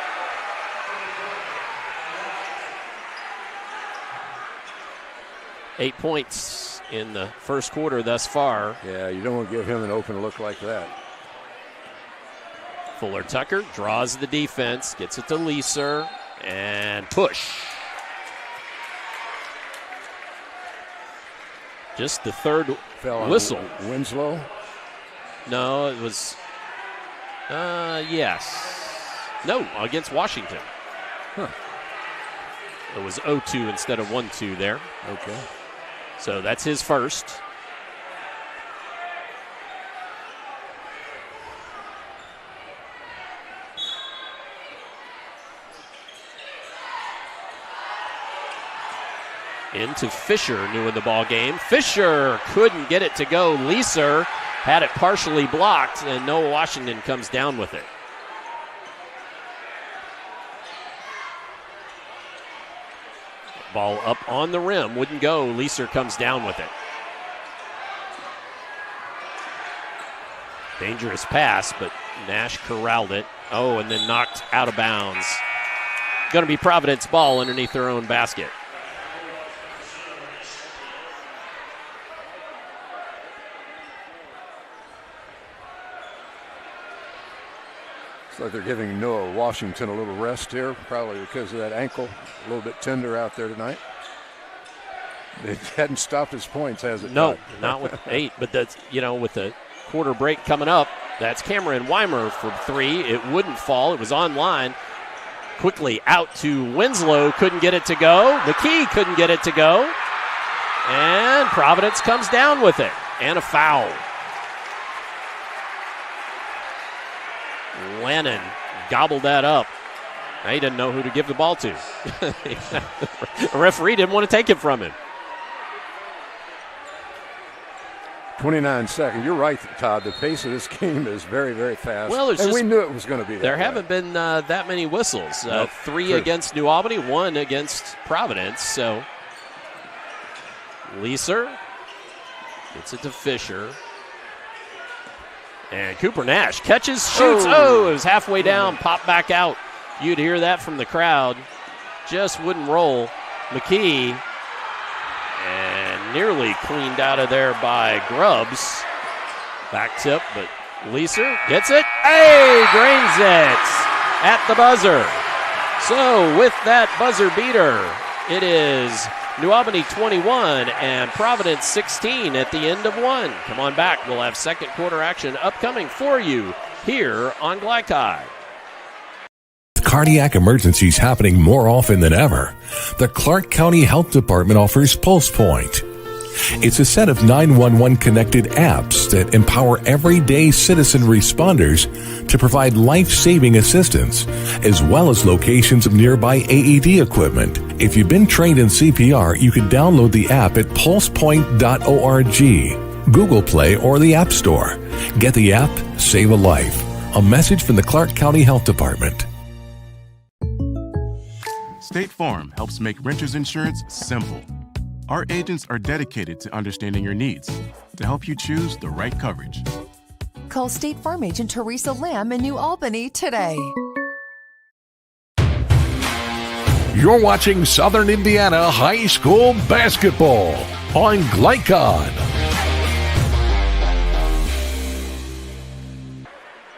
Eight points in the first quarter thus far. Yeah, you don't want to give him an open look like that. Fuller Tucker draws the defense, gets it to Leeser, and push. Just the third whistle. Winslow? No, it was, yes. No, against Washington. Huh. It was 0-2 instead of 1-2 there. Okay. So that's his first. Into Fisher, new in the ball game. Fisher couldn't get it to go. Leeser had it partially blocked, and Noah Washington comes down with it. Ball up on the rim, wouldn't go. Leeser comes down with it. Dangerous pass, but Nash corralled it. Oh, and then knocked out of bounds. Going to be Providence ball underneath their own basket. It's like they're giving Noah Washington a little rest here, probably because of that ankle. A little bit tender out there tonight. It hadn't stopped his points, has it? No, not with 8. But that's, with the quarter break coming up, that's Cameron Weimer for 3. It wouldn't fall. It was online. Quickly out to Winslow. Couldn't get it to go. McKee couldn't get it to go. And Providence comes down with it. And a foul. Lannon gobbled that up. Now he didn't know who to give the ball to. A referee didn't want to take it from him. 29 seconds. You're right, Todd. The pace of this game is very, very fast. Well, and we knew it was going to be that There way. haven't been that many whistles. Nope. 3 True. against New Albany, 1 against Providence. So Leeser gets it to Fisher. And Cooper Nash catches, shoots. Oh, it was halfway down, popped back out. You'd hear that from the crowd. Just wouldn't roll. McKee, and nearly cleaned out of there by Grubbs. Back tip, but Leeser gets it. Hey, drains it at the buzzer. So with that buzzer beater, it is New Albany 21 and Providence 16 at the end of 1. Come on back. We'll have second quarter action upcoming for you here on Glycod. Cardiac emergencies happening more often than ever. The Clark County Health Department offers Pulse Point. It's a set of 911 connected apps that empower everyday citizen responders to provide life-saving assistance, as well as locations of nearby AED equipment. If you've been trained in CPR, you can download the app at pulsepoint.org, Google Play, or the App Store. Get the app, save a life. A message from the Clark County Health Department. State Farm helps make renters insurance simple. Our agents are dedicated to understanding your needs to help you choose the right coverage. Call State Farm agent Teresa Lamb in New Albany today. You're watching Southern Indiana High School basketball on Glycod.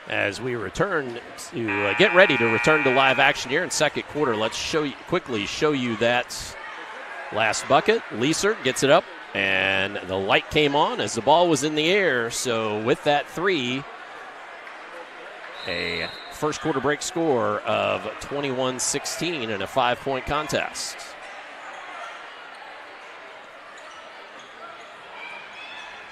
As we return to get ready to return to live action here in second quarter, let's quickly show you that last bucket. Leeser gets it up, and the light came on as the ball was in the air. So with that three, a first quarter break score of 21-16 in a 5-point contest.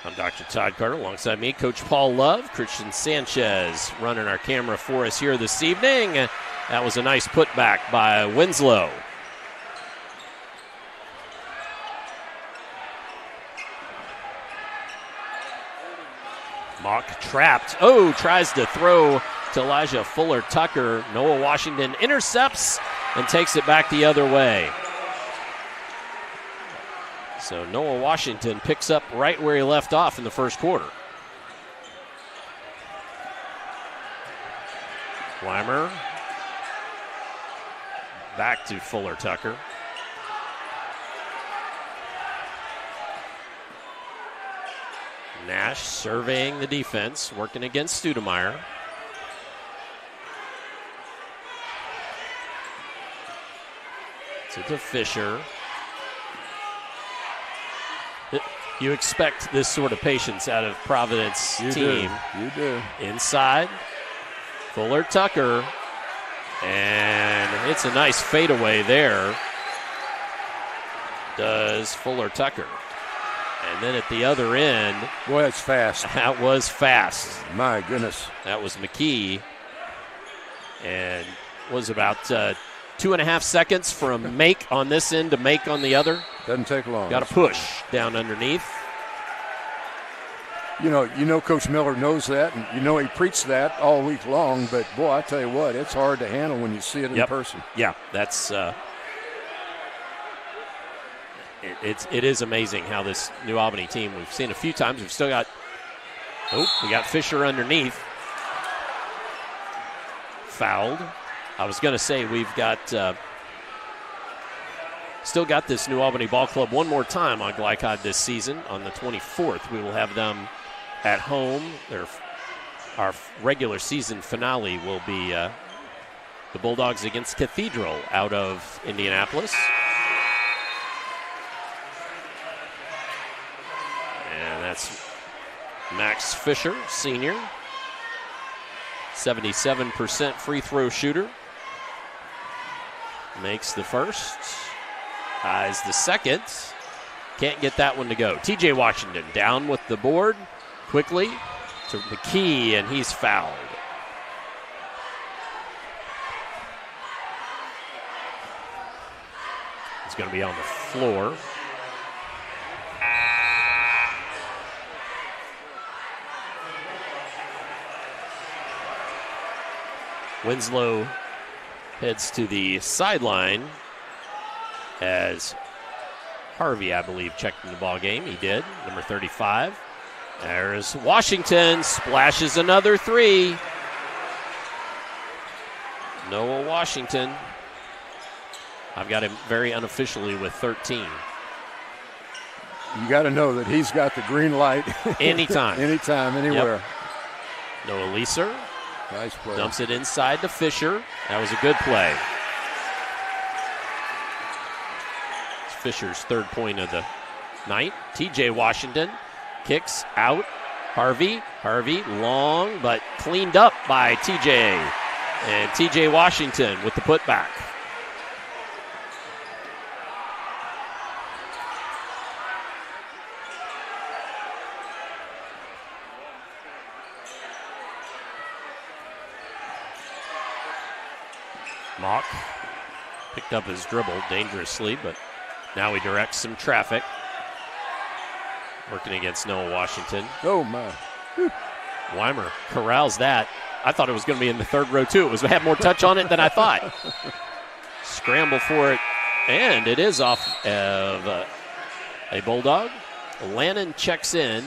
I'm Dr. Todd Carter. Alongside me, Coach Paul Love, Christian Sanchez running our camera for us here this evening. That was a nice putback by Winslow. Mock trapped. Oh, tries to throw to Elijah Fuller-Tucker. Noah Washington intercepts and takes it back the other way. So Noah Washington picks up right where he left off in the first quarter. Weimer. Back to Fuller-Tucker. Nash surveying the defense, working against Studemeyer. To Fisher. You expect this sort of patience out of Providence team. You do. Inside, Fuller-Tucker, and it's a nice fadeaway there. Does Fuller-Tucker. And then at the other end. Boy, that's fast. That was fast. My goodness. That was McKee. And was about 2.5 seconds from make on this end to make on the other. Doesn't take long. Got to push down underneath. You know, Coach Miller knows that, and you know he preached that all week long. But boy, I tell you what, it's hard to handle when you see it in person. Yeah, that's it is amazing how this New Albany team, we've seen a few times. We've still got we got Fisher underneath, fouled. I was going to say we've got still got this New Albany Ball Club one more time on Glycod this season. On the 24th, we will have them at home. Our regular season finale will be the Bulldogs against Cathedral out of Indianapolis. And that's Max Fisher, senior. 77% free throw shooter. Makes the first. Ties the second. Can't get that one to go. TJ Washington down with the board quickly to McKee, and he's fouled. He's going to be on the floor. Winslow heads to the sideline as Harvey, I believe, checked in the ball game. He did, number 35. There's Washington, splashes another three. Noah Washington. I've got him very unofficially with 13. You got to know that he's got the green light. Anytime. Anytime, anywhere. Yep. Noah Leeser. Nice play. Dumps it inside to Fisher. That was a good play. It's Fisher's third point of the night. TJ Washington kicks out. Harvey long, but cleaned up by TJ. And TJ Washington with the putback. Mock picked up his dribble dangerously, but now he directs some traffic. Working against Noah Washington. Oh, my. Weimer corrals that. I thought it was going to be in the third row, too. It had more touch on it than I thought. Scramble for it, and it is off of a Bulldog. Lannon checks in.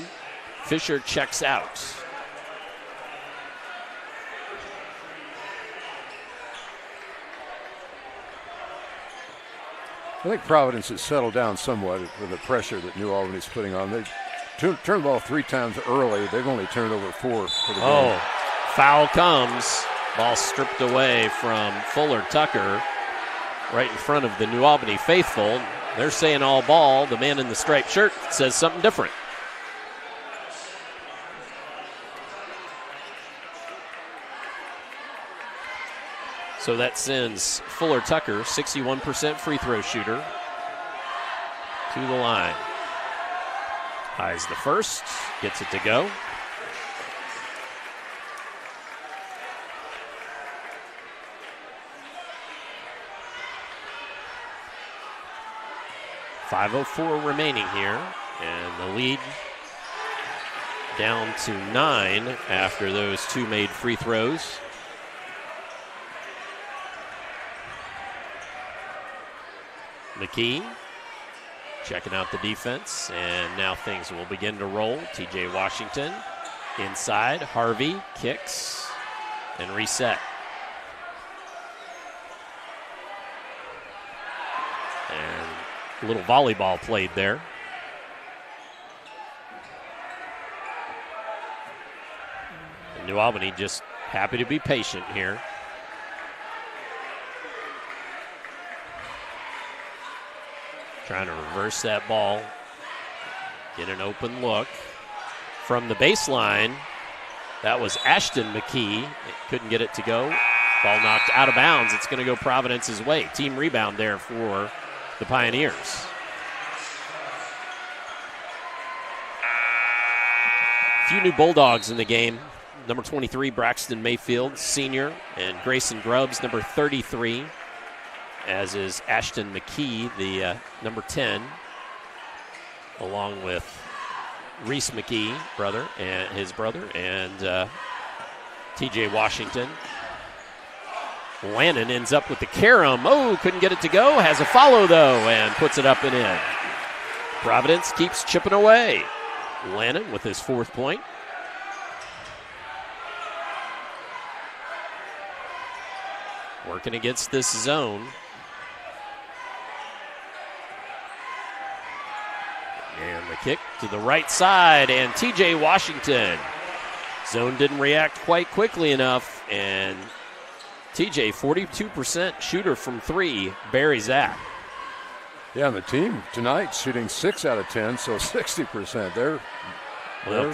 Fisher checks out. I think Providence has settled down somewhat with the pressure that New Albany's putting on. They turned the ball 3 times early. They've only turned over 4 for the game. Oh, foul comes. Ball stripped away from Fuller Tucker right in front of the New Albany faithful. They're saying all ball. The man in the striped shirt says something different. So that sends Fuller Tucker, 61% free throw shooter, to the line. Highs the first, gets it to go. .504 remaining here, and the lead down to 9 after those 2 made free throws. McKee checking out the defense, and now things will begin to roll. TJ Washington inside. Harvey kicks and reset. And a little volleyball played there. And New Albany just happy to be patient here. Trying to reverse that ball, get an open look. From the baseline, that was Ashton McKee. Couldn't get it to go. Ball knocked out of bounds. It's going to go Providence's way. Team rebound there for the Pioneers. A few new Bulldogs in the game. Number 23, Braxton Mayfield, senior, and Grayson Grubbs, number 33. As is Ashton McKee, the number 10, along with Reese McKee, his brother, and T.J. Washington. Lannon ends up with the carom. Oh, couldn't get it to go. Has a follow, though, and puts it up and in. Providence keeps chipping away. Lannon with his 4th point. Working against this zone. And the kick to the right side, and T.J. Washington. Zone didn't react quite quickly enough, and T.J., 42% shooter from 3, buries that. Yeah, and the team tonight shooting 6 out of 10, so 60%. They're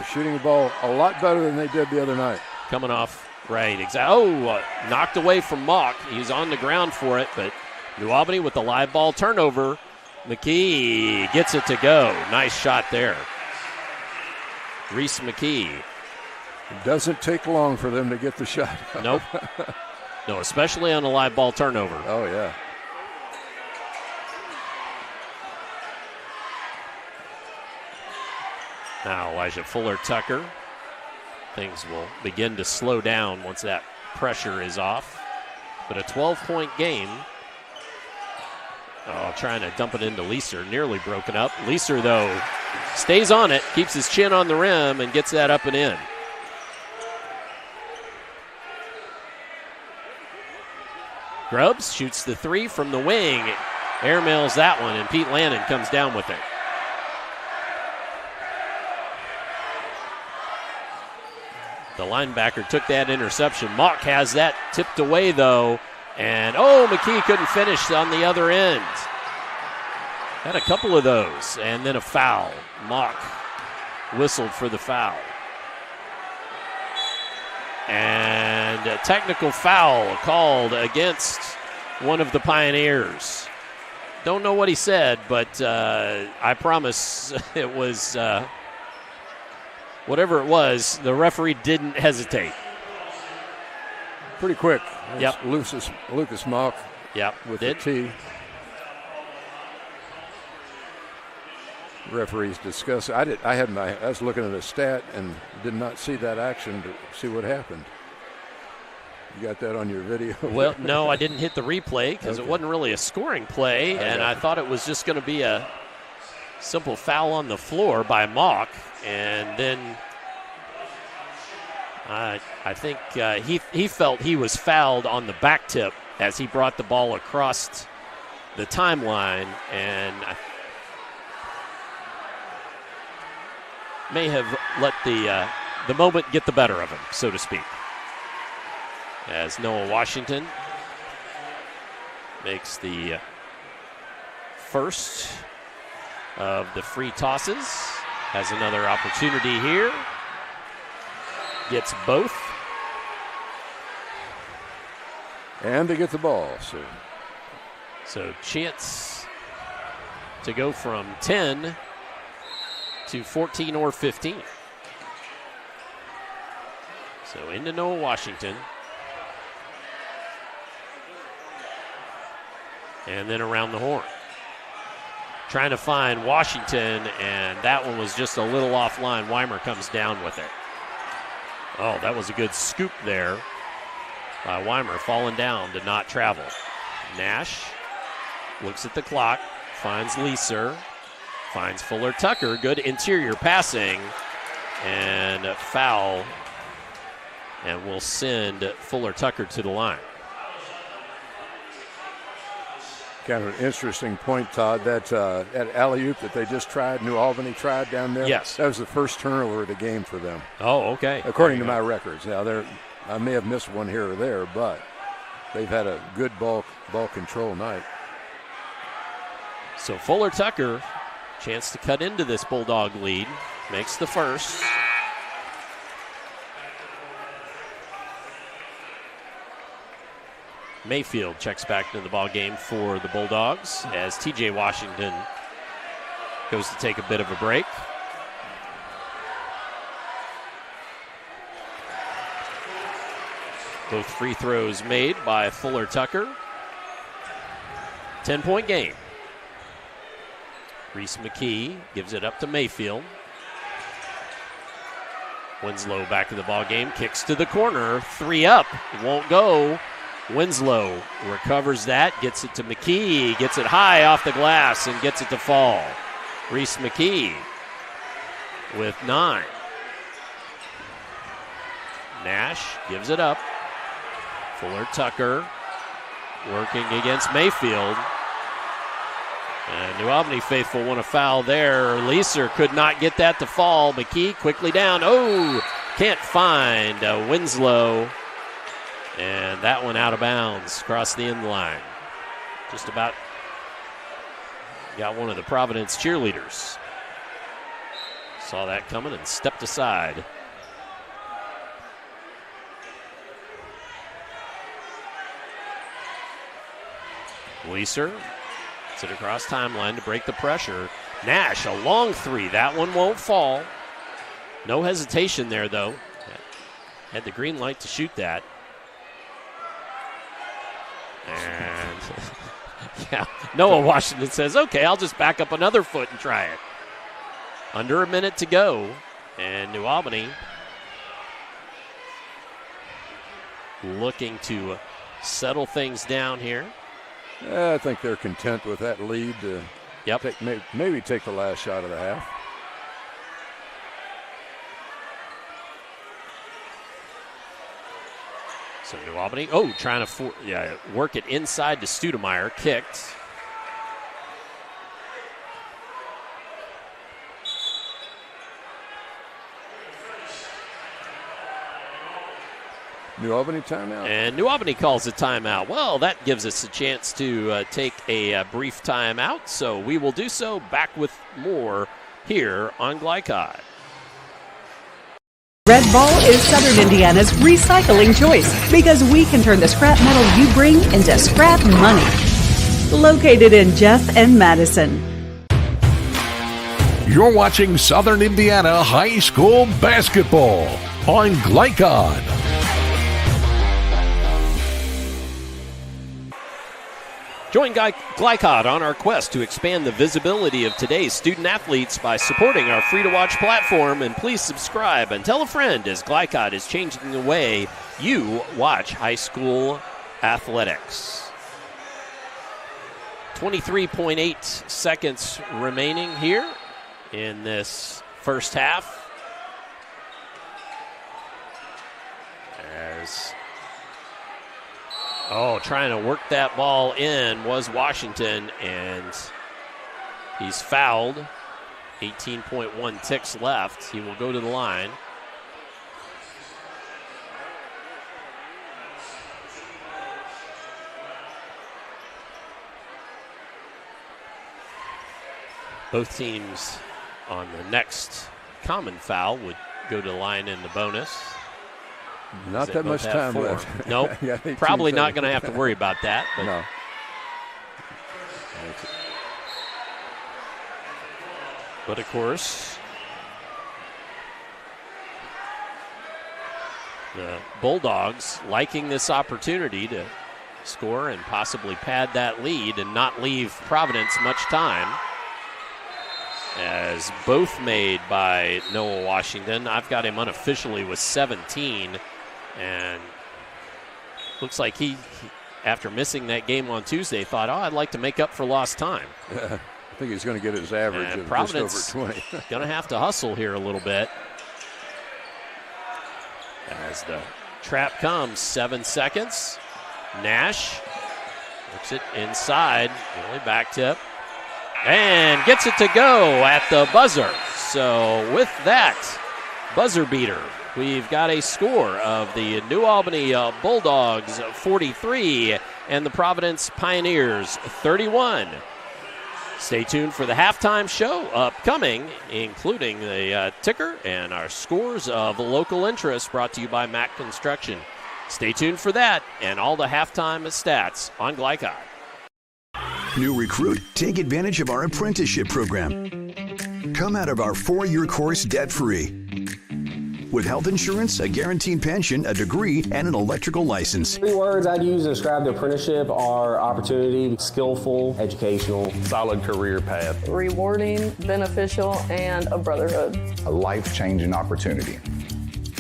shooting the ball a lot better than they did the other night. Coming off, right, exactly. Knocked away from Mock. He's on the ground for it, but New Albany with the live ball turnover. McKee gets it to go. Nice shot there. Reese McKee. It doesn't take long for them to get the shot. Nope. No, especially on a live ball turnover. Oh, yeah. Now Elijah Fuller Tucker. Things will begin to slow down once that pressure is off. But a 12-point game. Trying to dump it into Leeser, nearly broken up. Leeser, though, stays on it, keeps his chin on the rim, and gets that up and in. Grubbs shoots the 3 from the wing. Airmails that one, and Pete Lannon comes down with it. The linebacker took that interception. Mock has that tipped away, though. And, McKee couldn't finish on the other end. Had a couple of those. And then a foul. Mock whistled for the foul. And a technical foul called against one of the Pioneers. Don't know what he said, but I promise it was whatever it was, the referee didn't hesitate. Pretty quick. Yep. Lucas Mock. Yep. With the T. Referees discuss. I was looking at a stat and did not see that action to see what happened. You got that on your video? Well, no, I didn't hit the replay because it wasn't really a scoring play, and I thought it was just going to be a simple foul on the floor by Mock, and then I think he felt he was fouled on the back tip as he brought the ball across the timeline, and may have let the moment get the better of him, so to speak. As Noah Washington makes the first of the free tosses. Has another opportunity here. Gets both. And they get the ball. So chance to go from 10 to 14 or 15. So into Noah Washington. And then around the horn. Trying to find Washington, and that one was just a little offline. Weimer comes down with it. Oh, that was a good scoop there by Weimer. Falling down, did not travel. Nash looks at the clock, finds Leeser, finds Fuller Tucker. Good interior passing, and a foul, and will send Fuller Tucker to the line. Kind of an interesting point, Todd, that alley-oop that they just tried, New Albany tried down there. Yes. That was the first turnover of the game for them. Oh, okay. According to my records. Now, I may have missed one here or there, but they've had a good ball control night. So Fuller Tucker, chance to cut into this Bulldog lead, makes the first. Mayfield checks back into the ball game for the Bulldogs as TJ Washington goes to take a bit of a break. Both free throws made by Fuller Tucker. 10-point game. Reese McKee gives it up to Mayfield. Winslow back in the ball game, kicks to the corner, 3 up, won't go. Winslow recovers that, gets it to McKee, gets it high off the glass and gets it to fall. Reese McKee with 9. Nash gives it up. Fuller Tucker working against Mayfield. And New Albany faithful want a foul there. Leeser could not get that to fall. McKee quickly down. Oh, can't find Winslow. And that one out of bounds across the end line. Just about got one of the Providence cheerleaders. Saw that coming and stepped aside. Leeser gets it across timeline to break the pressure. Nash, a long 3. That one won't fall. No hesitation there, though. Had the green light to shoot that. And, yeah, Noah Washington says, okay, I'll just back up another foot and try it. Under a minute to go, and New Albany looking to settle things down here. I think they're content with that lead to maybe take the last shot of the half. So New Albany, trying to work it inside to Studemeyer, kicked. New Albany timeout. And New Albany calls a timeout. Well, that gives us a chance to take a brief timeout, so we will do so. Back with more here on Glycod. Red Ball is Southern Indiana's recycling choice because we can turn the scrap metal you bring into scrap money. Located in Jeff and Madison. You're watching Southern Indiana High School basketball on Glycod. Join Glycod on our quest to expand the visibility of today's student athletes by supporting our free-to-watch platform, and please subscribe and tell a friend as Glycod is changing the way you watch high school athletics. 23.8 seconds remaining here in this first half. As Oh, trying to work that ball in was Washington, and he's fouled. 18.1 ticks left. He will go to the line. Both teams on the next common foul would go to the line in the bonus. Not that much time left. Nope. Yeah, probably not going to have to worry about that. But no. But of course, the Bulldogs liking this opportunity to score and possibly pad that lead and not leave Providence much time. As both made by Noah Washington. I've got him unofficially with 17. And looks like he, after missing that game on Tuesday, thought, I'd like to make up for lost time. Yeah, I think he's going to get his average of Providence just over 20. going to have to hustle here a little bit. As the trap comes, 7 seconds. Nash looks it inside, really back tip. And gets it to go at the buzzer. So with that buzzer beater, we've got a score of the New Albany Bulldogs 43 and the Providence Pioneers 31. Stay tuned for the halftime show upcoming, including the ticker and our scores of local interest brought to you by Mac Construction. Stay tuned for that and all the halftime stats on Glycod. New recruit, take advantage of our apprenticeship program. Come out of our 4-year course debt-free. With health insurance, a guaranteed pension, a degree, and an electrical license. 3 words I'd use to describe the apprenticeship are opportunity, skillful, educational, solid career path, rewarding, beneficial, and a brotherhood. A life-changing opportunity.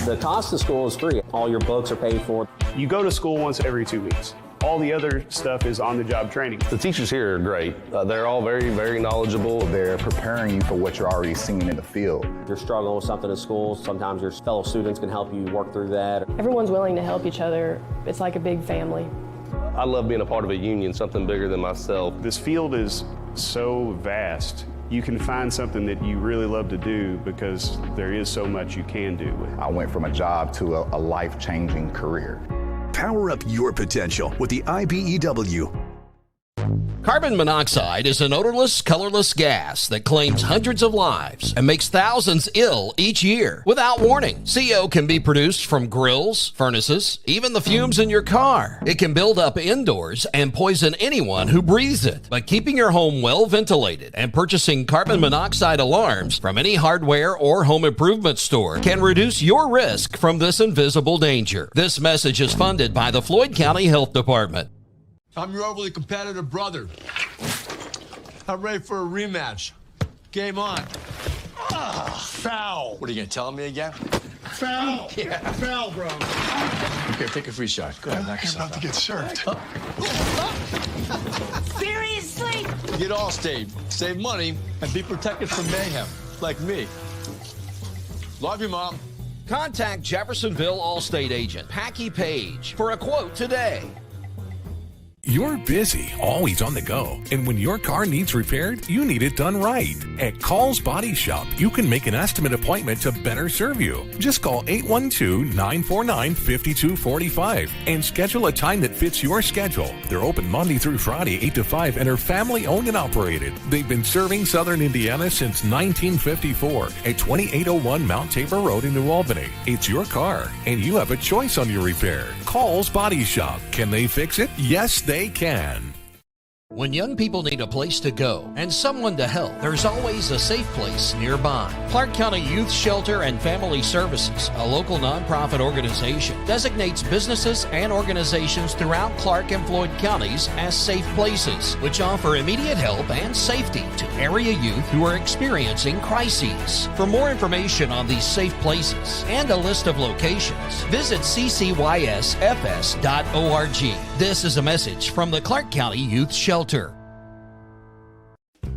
The cost of school is free. All your books are paid for. You go to school once every 2 weeks. All the other stuff is on-the-job training. The teachers here are great. They're all very, very knowledgeable. They're preparing you for what you're already seeing in the field. If you're struggling with something at school, sometimes your fellow students can help you work through that. Everyone's willing to help each other. It's like a big family. I love being a part of a union, something bigger than myself. This field is so vast. You can find something that you really love to do because there is so much you can do. I went from a job to a life-changing career. Power up your potential with the IBEW. Carbon monoxide is an odorless, colorless gas that claims hundreds of lives and makes thousands ill each year without warning. CO can be produced from grills, furnaces, even the fumes in your car. It can build up indoors and poison anyone who breathes it. But keeping your home well ventilated and purchasing carbon monoxide alarms from any hardware or home improvement store can reduce your risk from this invisible danger. This message is funded by the Floyd County Health Department. I'm your overly competitive brother. I'm ready for a rematch. Game on. Foul. What are you going to tell me again? Foul. Yeah. Foul, bro. Okay, take a free shot. Go ahead, knock yourself out. You're about to get served. Seriously? Get Allstate. Save money and be protected from mayhem. Like me. Love you, Mom. Contact Jeffersonville Allstate agent Packy Page for a quote today. You're busy, always on the go, and when your car needs repaired, you need it done right. At Call's Body Shop, you can make an estimate appointment to better serve you. Just call 812-949-5245 and schedule a time that fits your schedule. They're open Monday through Friday, 8 to 5, and are family-owned and operated. They've been serving Southern Indiana since 1954 at 2801 Mount Tabor Road in New Albany. It's your car, and you have a choice on your repair. Call's Body Shop. Can they fix it? Yes, they can. When young people need a place to go and someone to help, there's always a safe place nearby. Clark County Youth Shelter and Family Services, a local nonprofit organization, designates businesses and organizations throughout Clark and Floyd counties as safe places, which offer immediate help and safety to area youth who are experiencing crises. For more information on these safe places and a list of locations, visit ccysfs.org. This is a message from the Clark County Youth Shelter.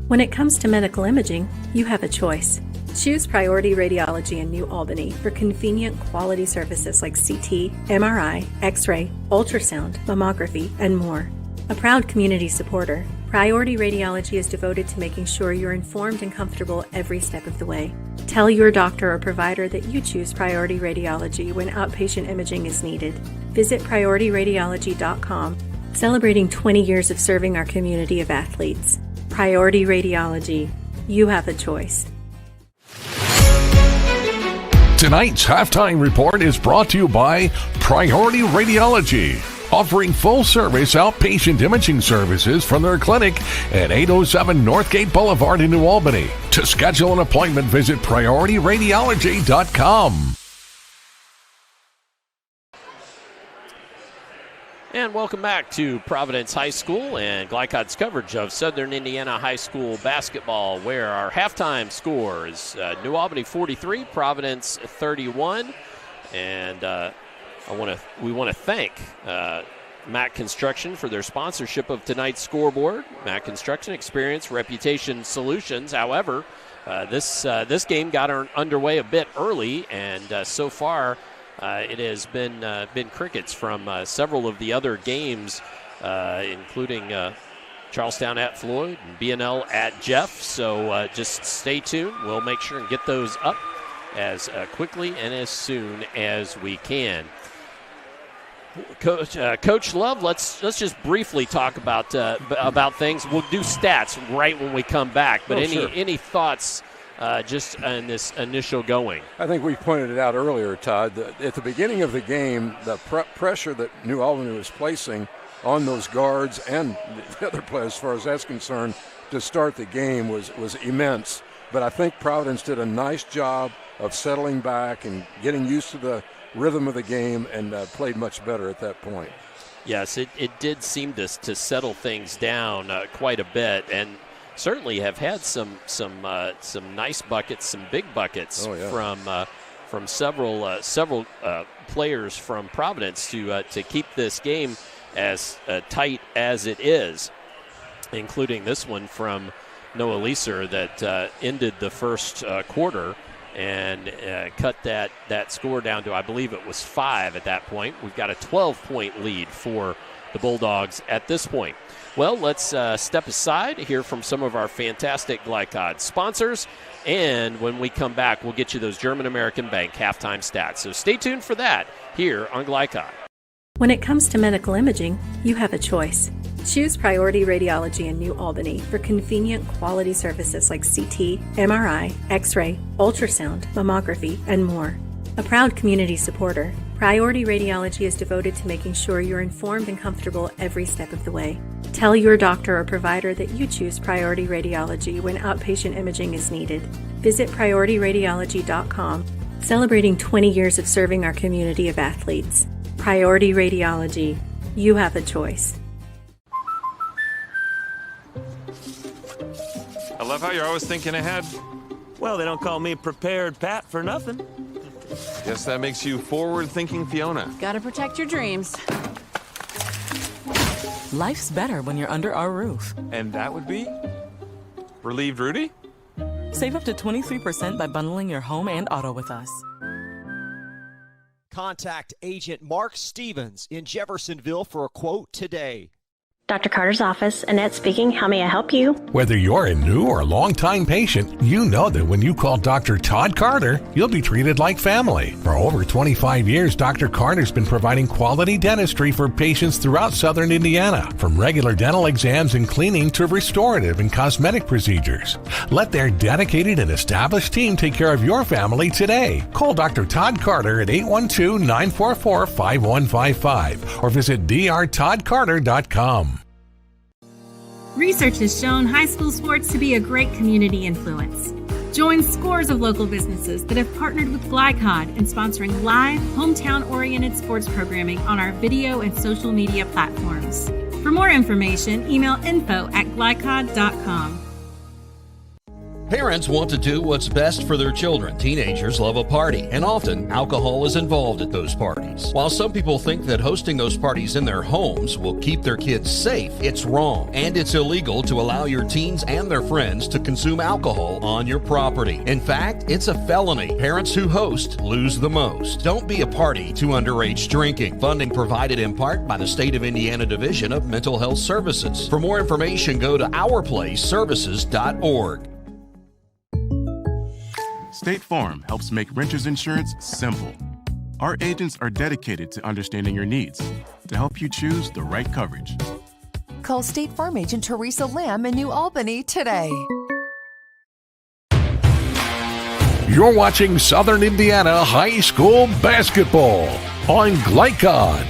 When it comes to medical imaging, you have a choice. Choose Priority Radiology in New Albany for convenient quality services like CT, MRI, X-ray, ultrasound, mammography, and more. A proud community supporter, Priority Radiology is devoted to making sure you're informed and comfortable every step of the way. Tell your doctor or provider that you choose Priority Radiology when outpatient imaging is needed. Visit PriorityRadiology.com, celebrating 20 years of serving our community of athletes. Priority Radiology. You have a choice. Tonight's halftime report is brought to you by Priority Radiology, offering full-service outpatient imaging services from their clinic at 807 Northgate Boulevard in New Albany. To schedule an appointment, visit PriorityRadiology.com. And welcome back to Providence High School and Glycod's coverage of Southern Indiana High School basketball, where our halftime score is New Albany 43, Providence 31. And we want to thank Mac Construction for their sponsorship of tonight's scoreboard. Mac Construction, experience, reputation, solutions. However, this game got underway a bit early, and so far it has been crickets from several of the other games, including Charlestown at Floyd and B&L at Jeff. So just stay tuned. We'll make sure and get those up as quickly and as soon as we can. Coach Love, let's just briefly talk about things. We'll do stats right when we come back. But any thoughts just on this initial going? I think we pointed it out earlier, Todd. At the beginning of the game, the pressure that New Albany was placing on those guards and the other players, as far as that's concerned, to start the game was immense. But I think Providence did a nice job of settling back and getting used to the rhythm of the game and played much better at that point. Yes, it did seem to settle things down quite a bit, and certainly have had some nice buckets, some big buckets from several players from Providence to keep this game as tight as it is, including this one from Noah Leeser that ended the first quarter and cut that score down to, I believe it was 5 at that point. We've got a 12-point lead for the Bulldogs at this point. Well, let's step aside, hear from some of our fantastic Glycod sponsors, and when we come back, we'll get you those German American Bank halftime stats. So stay tuned for that here on Glycod. When it comes to medical imaging, you have a choice. Choose Priority Radiology in New Albany for convenient quality services like CT, MRI, X-ray, ultrasound, mammography, and more. A proud community supporter, Priority Radiology is devoted to making sure you're informed and comfortable every step of the way. Tell your doctor or provider that you choose Priority Radiology when outpatient imaging is needed. Visit PriorityRadiology.com, celebrating 20 years of serving our community of athletes. Priority Radiology. You have a choice. I love how you're always thinking ahead. Well, they don't call me Prepared Pat for nothing. Guess that makes you forward-thinking Fiona. Gotta protect your dreams. Life's better when you're under our roof. And that would be? Relieved Rudy? Save up to 23% by bundling your home and auto with us. Contact Agent Mark Stevens in Jeffersonville for a quote today. Dr. Carter's office, Annette speaking. How may I help you? Whether you're a new or long-time patient, you know that when you call Dr. Todd Carter, you'll be treated like family. For over 25 years, Dr. Carter's been providing quality dentistry for patients throughout Southern Indiana, from regular dental exams and cleaning to restorative and cosmetic procedures. Let their dedicated and established team take care of your family today. Call Dr. Todd Carter at 812-944-5155 or visit drtoddcarter.com. Research has shown high school sports to be a great community influence. Join scores of local businesses that have partnered with Glycod in sponsoring live, hometown-oriented sports programming on our video and social media platforms. For more information, email info@glycod.com. Parents want to do what's best for their children. Teenagers love a party, and often alcohol is involved at those parties. While some people think that hosting those parties in their homes will keep their kids safe, it's wrong. And it's illegal to allow your teens and their friends to consume alcohol on your property. In fact, it's a felony. Parents who host lose the most. Don't be a party to underage drinking. Funding provided in part by the State of Indiana Division of Mental Health Services. For more information, go to ourplaceservices.org. State Farm helps make renters insurance simple. Our agents are dedicated to understanding your needs to help you choose the right coverage. Call State Farm agent Teresa Lamb in New Albany today. You're watching Southern Indiana High School basketball on Glycod.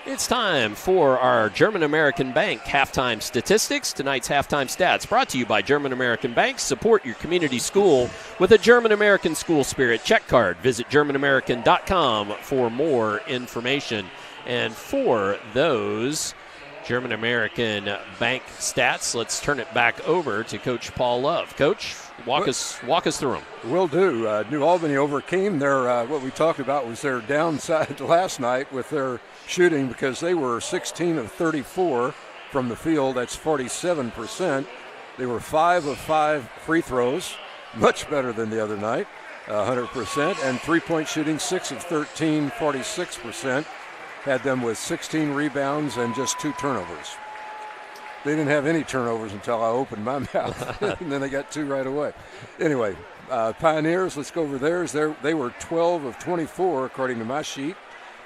It's time for our German American Bank halftime statistics. Tonight's halftime stats brought to you by German American Bank. Support your community school with a German American school spirit check card. Visit GermanAmerican.com for more information. And for those German American Bank stats, let's turn it back over to Coach Paul Love. Coach, walk us through them. Will do. New Albany overcame their what we talked about was their downside last night with their shooting, because they were 16 of 34 from the field. That's 47%. They were 5 of 5 free throws, much better than the other night, 100%. And three-point shooting, 6 of 13, 46%. Had them with 16 rebounds and just 2 turnovers. They didn't have any turnovers until I opened my mouth, and then they got 2 right away. Anyway, Pioneers, let's go over theirs. They were 12 of 24, according to my sheet,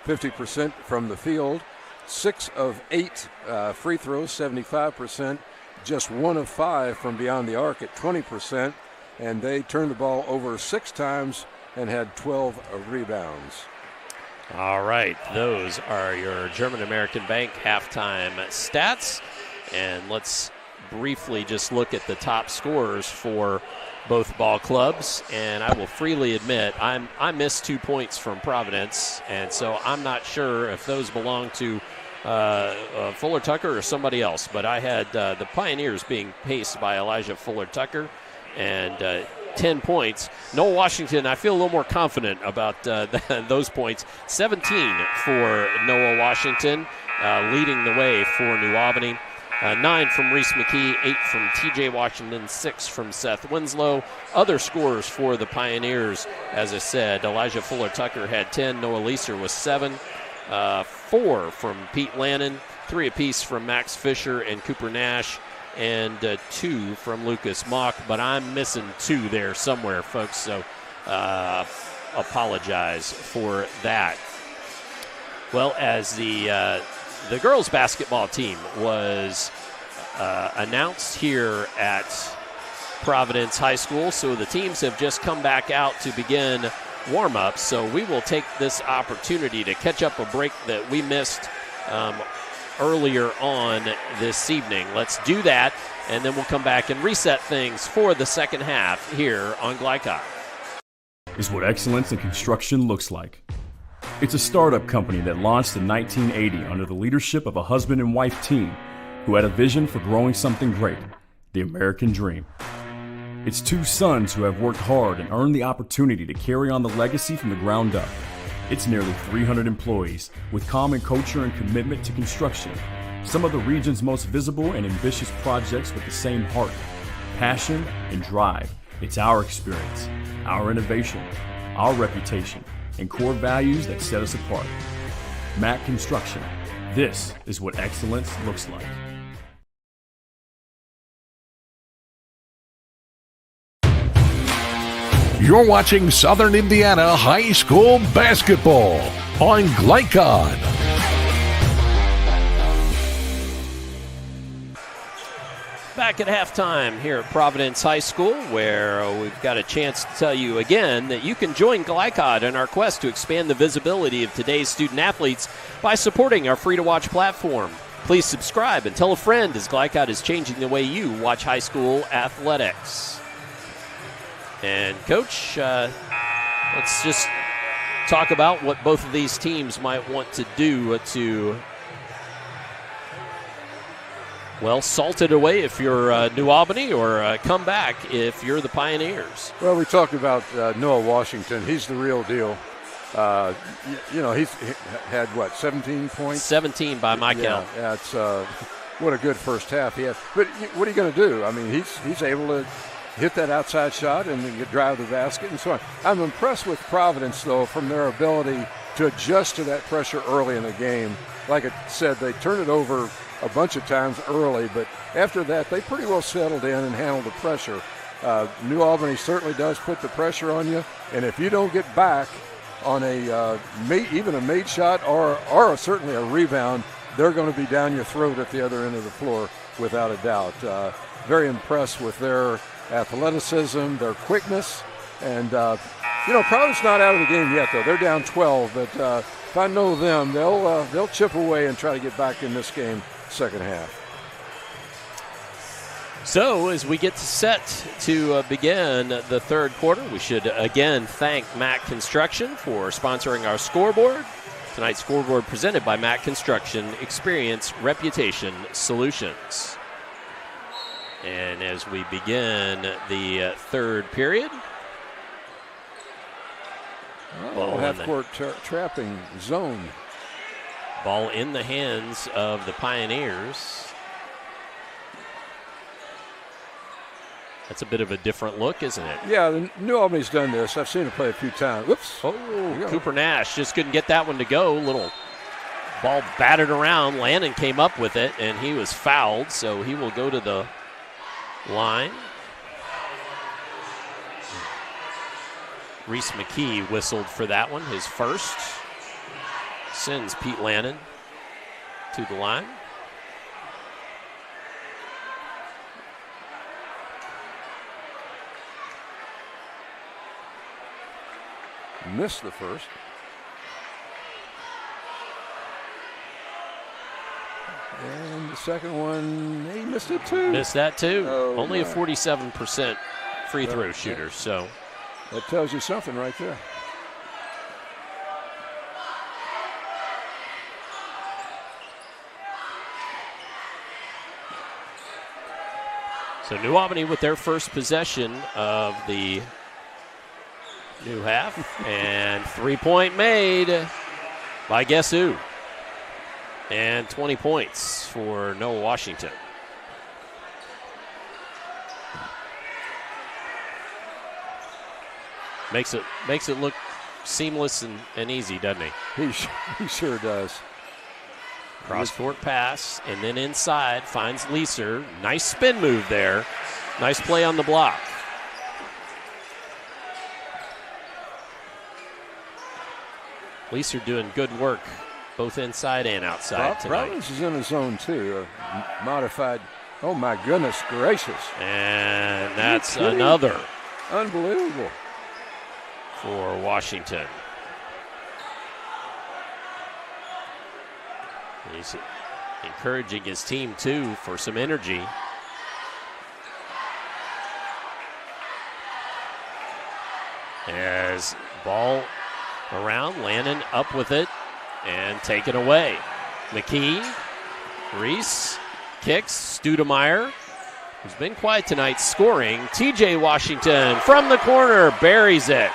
50% from the field, 6 of 8 free throws, 75%, just 1 of 5 from beyond the arc at 20%, and they turned the ball over 6 times and had 12 rebounds. All right, those are your German American Bank halftime stats. And let's briefly just look at the top scorers for both ball clubs. And I will freely admit I missed 2 points from Providence, and so I'm not sure if those belong to Fuller Tucker or somebody else. But I had the Pioneers being paced by Elijah Fuller Tucker, and 10 points. Noah Washington, I feel a little more confident about those points. 17 for Noah Washington, leading the way for New Albany. 9 from Reese McKee, 8 from TJ Washington, 6 from Seth Winslow. Other scorers for the Pioneers, as I said, Elijah Fuller Tucker had 10, Noah Leeser was 7, 4 from Pete Lannon, 3 apiece from Max Fisher and Cooper Nash, and 2 from Lucas Mock. But I'm missing 2 there somewhere, folks, so apologize for that. Well, as the girls' basketball team was announced here at Providence High School, so the teams have just come back out to begin warm-ups. So we will take this opportunity to catch up a break that we missed earlier on this evening. Let's do that, and then we'll come back and reset things for the second half here on Glycod. Is what excellence in construction looks like. It's a startup company that launched in 1980 under the leadership of a husband and wife team who had a vision for growing something great, the American dream. It's 2 sons who have worked hard and earned the opportunity to carry on the legacy from the ground up. It's nearly 300 employees with common culture and commitment to construction. Some of the region's most visible and ambitious projects with the same heart, passion, and drive. It's our experience, our innovation, our reputation, and core values that set us apart. Mack Construction. This is what excellence looks like. You're watching Southern Indiana High School basketball on Glycod. Back at halftime here at Providence High School, where we've got a chance to tell you again that you can join Glycod in our quest to expand the visibility of today's student athletes by supporting our free-to-watch platform. Please subscribe and tell a friend, as Glycod is changing the way you watch high school athletics. And Coach, let's just talk about what both of these teams might want to do to well, salted away if you're New Albany, or come back if you're the Pioneers. Well, we talked about Noah Washington. He's the real deal. He's had, 17 points? 17 by my count. Yeah, it's what a good first half he had. But what are you going to do? I mean, he's able to hit that outside shot and then drive the basket and so on. I'm impressed with Providence, though, from their ability to adjust to that pressure early in the game. Like I said, they turned it over a bunch of times early, but after that, they pretty well settled in and handled the pressure. New Albany certainly does put the pressure on you, and if you don't get back on even a made shot or certainly a rebound, they're going to be down your throat at the other end of the floor without a doubt. Very impressed with their athleticism, their quickness, and Providence not out of the game yet, though. They're down 12, but if I know them, they'll chip away and try to get back in this game second half. So as we get set to begin the third quarter, we should again thank Mac Construction for sponsoring our scoreboard. Tonight's scoreboard presented by Mac Construction, Experience, Reputation, Solutions. And as we begin the third period, half-court trapping zone. Ball in the hands of the Pioneers. That's a bit of a different look, isn't it? Yeah, New Albany's done this. I've seen it play a few times. Whoops. Oh, Cooper Nash just couldn't get that one to go. Little ball battered around. Landon came up with it, and he was fouled, so he will go to the line. Reese McKee whistled for that one, his first. Sends Pete Landon to the line. Missed the first. And the second one, he missed it too. Missed that too. Oh, Only a 47% free throw shooter, so. That tells you something right there. So New Albany with their first possession of the new half, and three-point made by guess who? And 20 points for Noah Washington. Makes it look seamless and easy, doesn't he? He sure does. Cross-court pass, and then inside finds Leeser. Nice spin move there. Nice play on the block. Leeser doing good work both inside and outside tonight. Providence is in a zone too. Modified. Oh my goodness gracious. And that's another. Unbelievable. For Washington. He's encouraging his team too for some energy. As ball around, Landon up with it and taken away. McKee, Reese, kicks, Studemeyer, who's been quiet tonight, scoring. TJ Washington from the corner, buries it.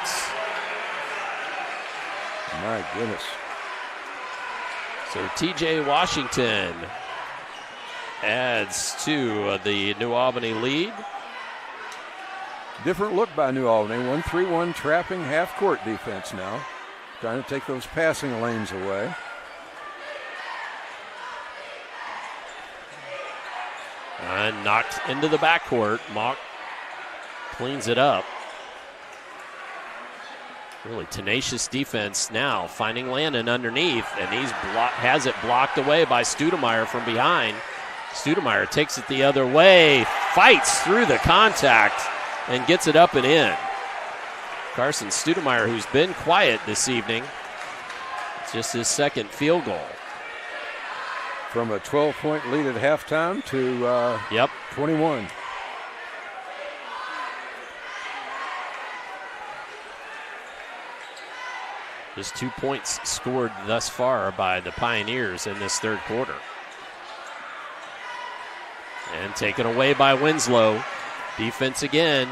My goodness. So TJ Washington adds to the New Albany lead. Different look by New Albany. 1-3-1 trapping half-court defense now. Trying to take those passing lanes away. And knocked into the backcourt. Mock cleans it up. Really tenacious defense now, finding Landon underneath, and has it blocked away by Studemeyer from behind. Studemeyer takes it the other way, fights through the contact, and gets it up and in. Carson Studemeyer, who's been quiet this evening, it's just his second field goal. From a 12-point lead at halftime to 21. Just 2 points scored thus far by the Pioneers in this third quarter. And taken away by Winslow. Defense again.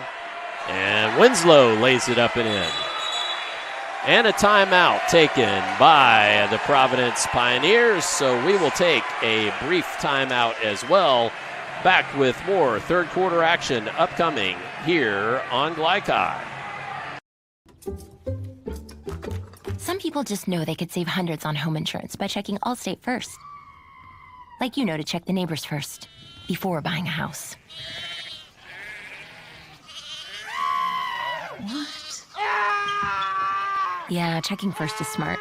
And Winslow lays it up and in. And a timeout taken by the Providence Pioneers. So we will take a brief timeout as well. Back with more third quarter action upcoming here on Glycod. Some people just know they could save hundreds on home insurance by checking Allstate first. Like you know to check the neighbors first before buying a house. What? Yeah, checking first is smart.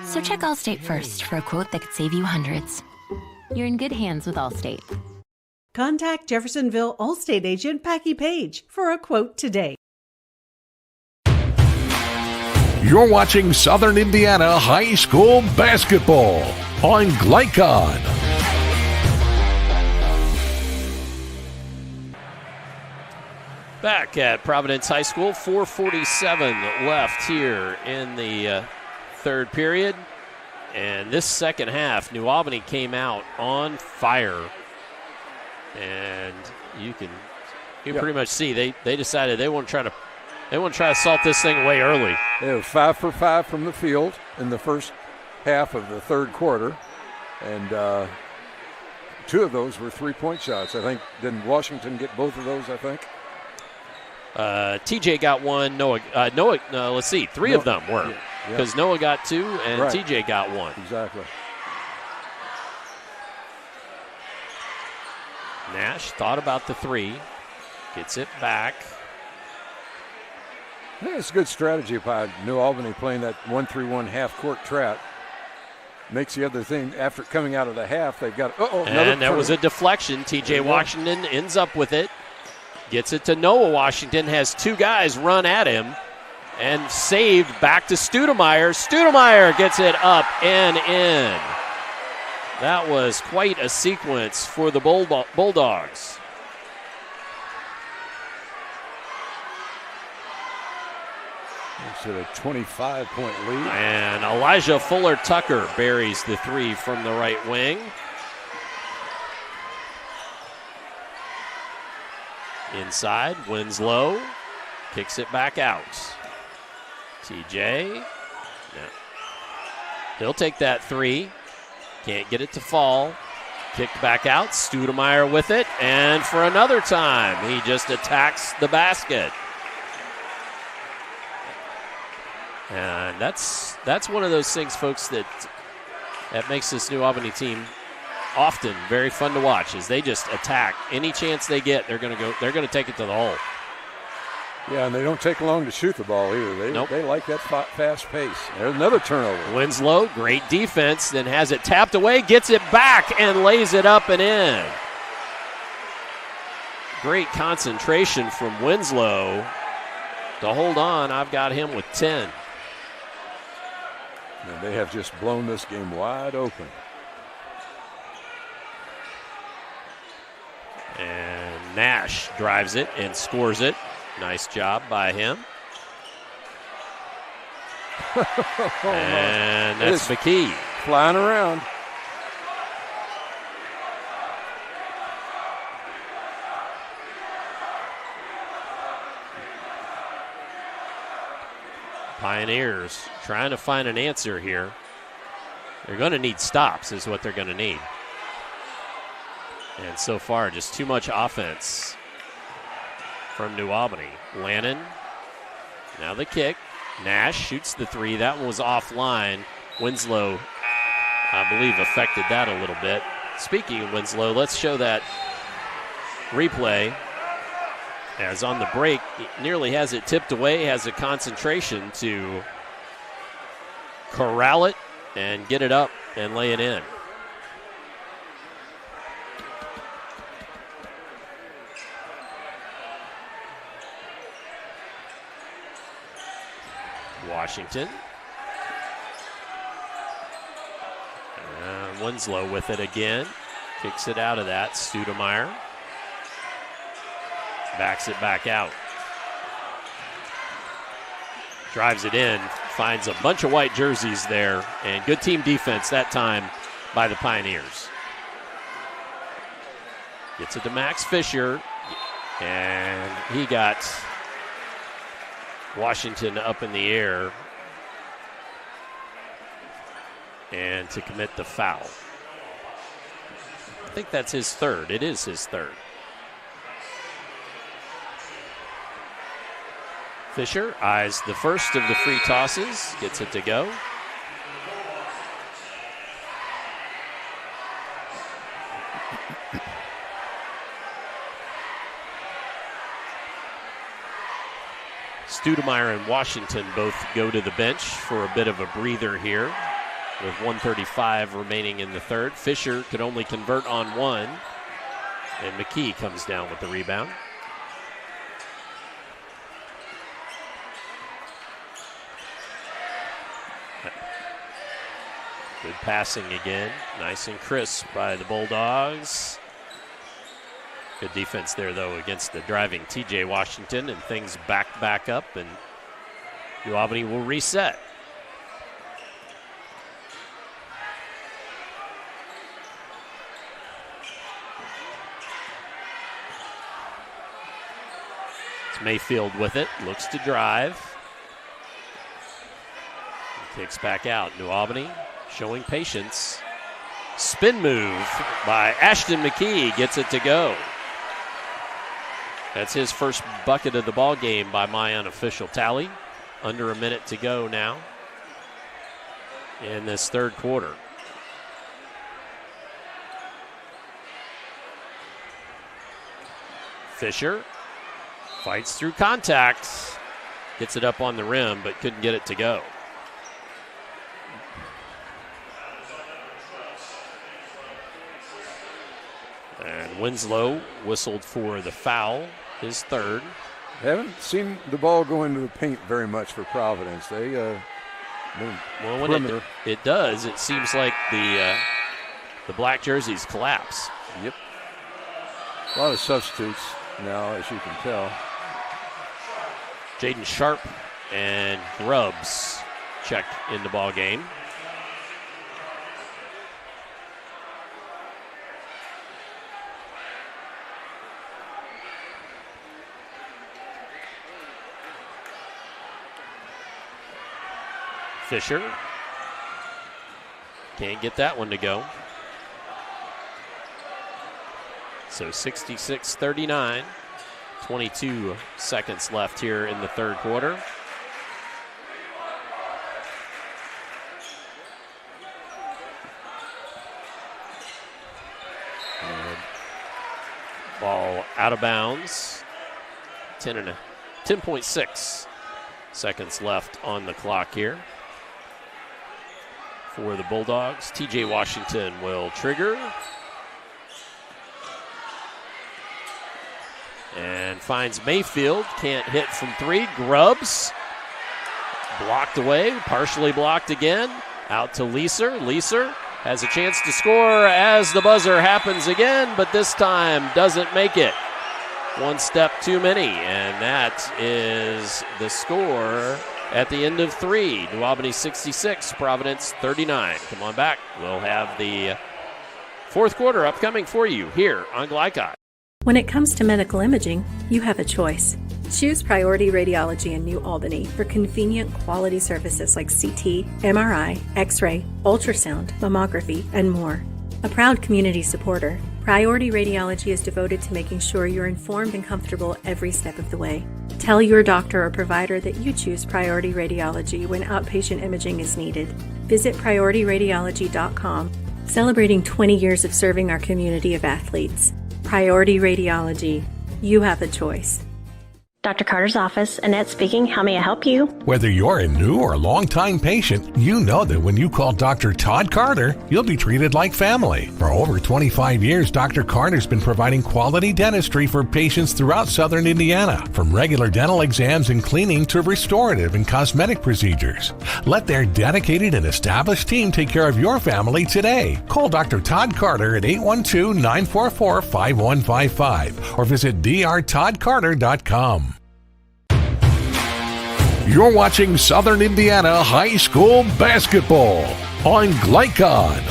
So check Allstate first for a quote that could save you hundreds. You're in good hands with Allstate. Contact Jeffersonville Allstate agent Packy Page for a quote today. You're watching Southern Indiana High School basketball on Glycod. Back at Providence High School, 4:47 left here in the third period. And this second half, New Albany came out on fire. And you can pretty much see they decided they want to try to assault this thing away early. They were 5 for 5 from the field in the first half of the third quarter, and 2 of those were 3-point shots. I think, didn't Washington get both of those, I think? TJ got one. Noah, let's see, 3 of them were, because Noah got 2 and TJ got 1. Exactly. Nash thought about the 3, gets it back. Yeah, it's a good strategy by New Albany playing that 1-3-1 half-court trap. Makes the other thing, after coming out of the half, they've got, and there was a deflection. TJ Washington ends up with it. Gets it to Noah Washington, has 2 guys run at him, and saved back to Studemeyer. Studemeyer gets it up and in. That was quite a sequence for the Bulldogs. It's a 25-point lead. And Elijah Fuller-Tucker buries the 3 from the right wing. Inside, Winslow kicks it back out. TJ, he'll take that 3. Can't get it to fall. Kicked back out, Studemeyer with it, and for another time, he just attacks the basket. And that's one of those things, folks, that makes this New Albany team often very fun to watch. Is they just attack any chance they get. They're going to take it to the hole. Yeah, and they don't take long to shoot the ball either. They like that fast pace. There's another turnover. Winslow, great defense, then has it tapped away, gets it back, and lays it up and in. Great concentration from Winslow to hold on. I've got him with 10. And they have just blown this game wide open. And Nash drives it and scores it. Nice job by him. And that's the key. Flying around. Pioneers trying to find an answer here. They're going to need stops is what they're going to need. And so far, just too much offense from New Albany. Lannon, now the kick. Nash shoots the 3. That one was offline. Winslow, I believe, affected that a little bit. Speaking of Winslow, let's show that replay. As on the break, he nearly has it tipped away, has a concentration to corral it and get it up and lay it in. Washington. Winslow with it again. Kicks it out of that. Studemeyer. Backs it back out. Drives it in. Finds a bunch of white jerseys there. And good team defense that time by the Pioneers. Gets it to Max Fisher, and he got Washington up in the air and to commit the foul. I think that's his third. It is his third. Fisher eyes the first of the free tosses, gets it to go. Studemeyer and Washington both go to the bench for a bit of a breather here with 1:35 remaining in the third. Fisher could only convert on one, and McKee comes down with the rebound. Good passing again. Nice and crisp by the Bulldogs. Good defense there, though, against the driving TJ Washington, and things back up, and New Albany will reset. It's Mayfield with it, looks to drive. He kicks back out. New Albany showing patience. Spin move by Ashton McKee gets it to go. That's his first bucket of the ball game by my unofficial tally. Under a minute to go now in this third quarter. Fisher fights through contact. Gets it up on the rim, but couldn't get it to go. And Winslow whistled for the foul, his third. Haven't seen the ball go into the paint very much for Providence. They well, when it does, it seems like the black jerseys collapse. Yep. A lot of substitutes now, as you can tell. Jaden Sharp and Grubbs check in the ball game. Fisher can't get that one to go. So 66-39, 22 seconds left here in the third quarter. And ball out of bounds. 10.6 seconds left on the clock here. For the Bulldogs, TJ Washington will trigger. And finds Mayfield, can't hit from three. Grubbs, blocked away, partially blocked again. Out to Leeser. Leeser has a chance to score as the buzzer happens again, but this time doesn't make it. One step too many, and that is the score at the end of three. New Albany 66, Providence 39. Come on back. We'll have the fourth quarter upcoming for you here on Glycod. When it comes to medical imaging, you have a choice. Choose Priority Radiology in New Albany for convenient quality services like CT, MRI, X-ray, ultrasound, mammography, and more. A proud community supporter, Priority Radiology is devoted to making sure you're informed and comfortable every step of the way. Tell your doctor or provider that you choose Priority Radiology when outpatient imaging is needed. Visit PriorityRadiology.com, celebrating 20 years of serving our community of athletes. Priority Radiology. You have a choice. Dr. Carter's office, Annette speaking. How may I help you? Whether you're a new or long-time patient, you know that when you call Dr. Todd Carter, you'll be treated like family. For over 25 years, Dr. Carter's been providing quality dentistry for patients throughout southern Indiana, from regular dental exams and cleaning to restorative and cosmetic procedures. Let their dedicated and established team take care of your family today. Call Dr. Todd Carter at 812-944-5155 or visit drtoddcarter.com. You're watching Southern Indiana High School Basketball on Glycod.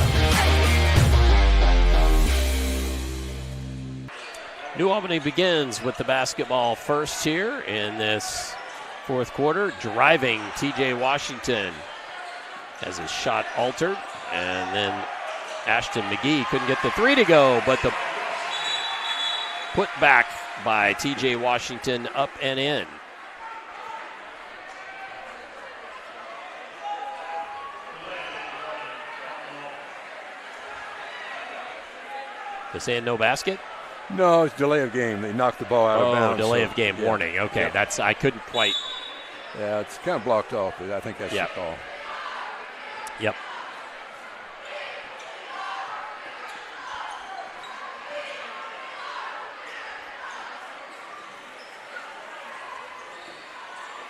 New Albany begins with the basketball first here in this fourth quarter. Driving T.J. Washington has his shot altered. And then Ashton McGee couldn't get the three to go, but the put back by T.J. Washington up and in. They're saying no basket? No, it's delay of game. They knocked the ball out of bounds. Oh, delay of game warning. Okay, that's I couldn't quite. Yeah, it's kind of blocked off, but I think that's the call. Yep.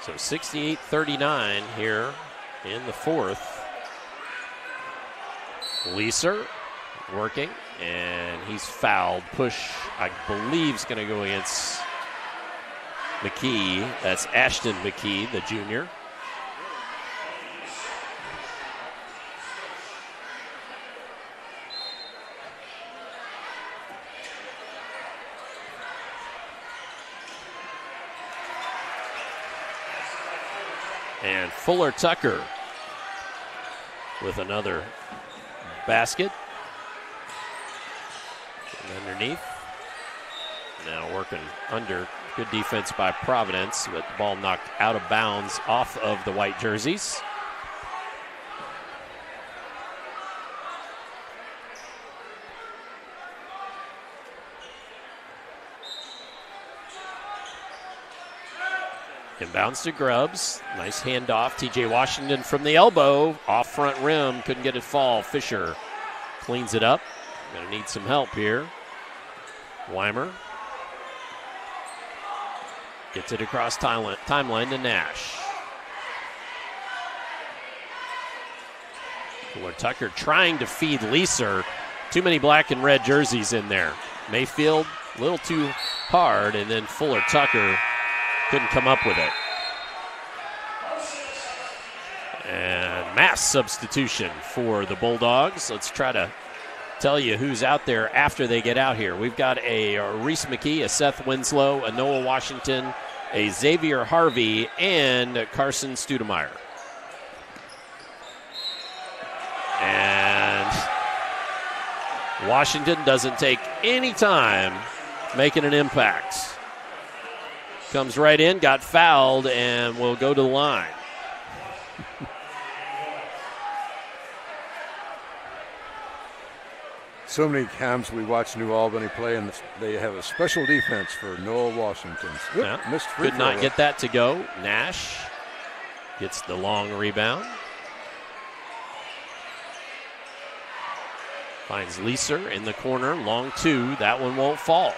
So 68-39 here in the fourth. Leeser working, and he's fouled. Push, I believe, is going to go against McKee. That's Ashton McKee, the junior. And Fuller Tucker with another basket. And underneath. Now working under. Good defense by Providence, but the ball knocked out of bounds off of the white jerseys. Inbounds to Grubbs. Nice handoff. T.J. Washington from the elbow. Off front rim. Couldn't get it fall. Fisher cleans it up. Going to need some help here. Weimer gets it across timeline to Nash. Fuller Tucker trying to feed Leeser. Too many black and red jerseys in there. Mayfield a little too hard, and then Fuller Tucker couldn't come up with it. And mass substitution for the Bulldogs. Let's try to tell you who's out there after they get out here. We've got a Reese McKee, a Seth Winslow, a Noah Washington, a Xavier Harvey, and Carson Studemeyer. And Washington doesn't take any time making an impact. Comes right in, got fouled, and will go to the line. So many times we watch New Albany play, and they have a special defense for Noah Washington. Missed free Could not get that to go. Nash gets the long rebound. Finds Leeser in the corner, long two. That one won't fall.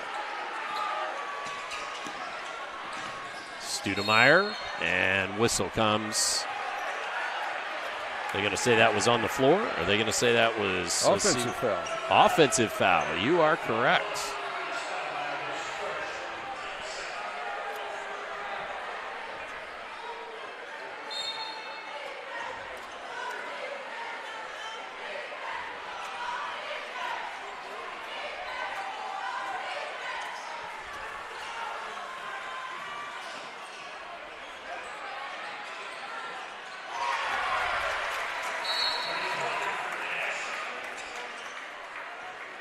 Studemeyer, and whistle comes. Are they going to say that was on the floor? Or are they going to say that was offensive foul? Offensive foul. You are correct.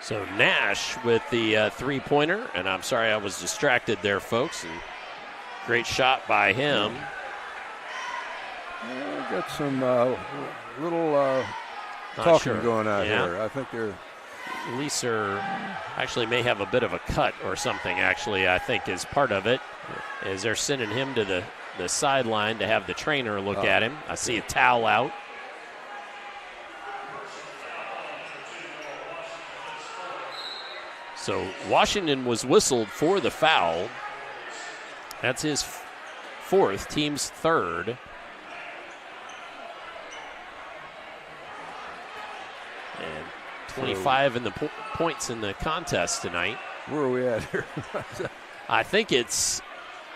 So Nash with the three-pointer, and I'm sorry I was distracted there, folks. And great shot by him. Got some little talking going on here. I think they're... Leeser actually may have a bit of a cut or something, actually, I think is part of it. As they're sending him to the sideline to have the trainer look at him. I see a towel out. So Washington was whistled for the foul. That's his fourth, team's third. And 25 in the points in the contest tonight. Where are we at here? I think it's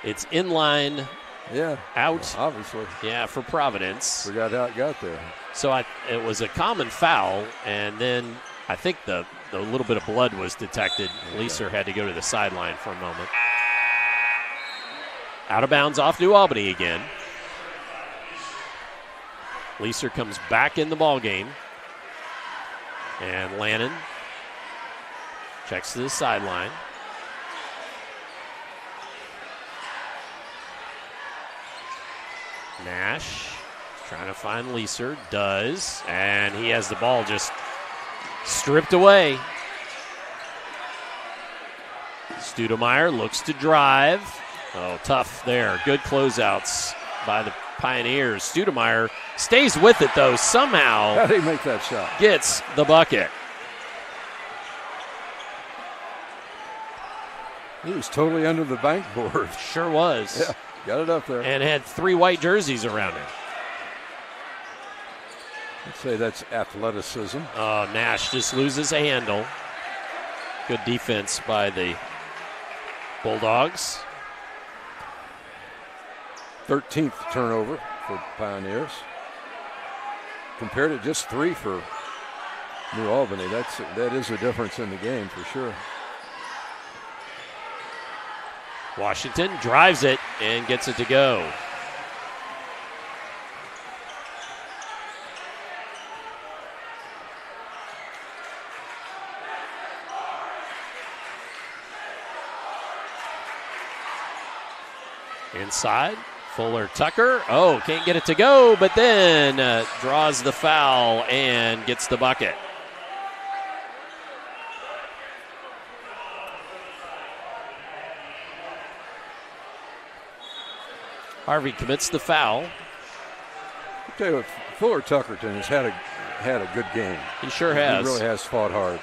inline. Yeah. Out. Obviously. Yeah, for Providence. Forgot how it got there. So it was a common foul, and then I think the little bit of blood was detected. Leeser had to go to the sideline for a moment. Out of bounds off New Albany again. Leeser comes back in the ball game. And Lannon checks to the sideline. Nash trying to find Leeser. Does. And he has the ball just stripped away. Studemeyer looks to drive. Oh, tough there. Good closeouts by the Pioneers. Studemeyer stays with it, though, somehow. How did he make that shot? Gets the bucket. He was totally under the backboard. Sure was. Yeah, got it up there. And had 3 white jerseys around him. I'd say that's athleticism. Oh, Nash just loses a handle. Good defense by the Bulldogs. 13th turnover for Pioneers. Compared to just 3 for New Albany. That is a difference in the game for sure. Washington drives it and gets it to go. Inside, Fuller Tucker. Oh, can't get it to go, but then draws the foul and gets the bucket. Harvey commits the foul. I'll tell you what, Fuller Tuckerton has had a good game. He sure has. He really has fought hard.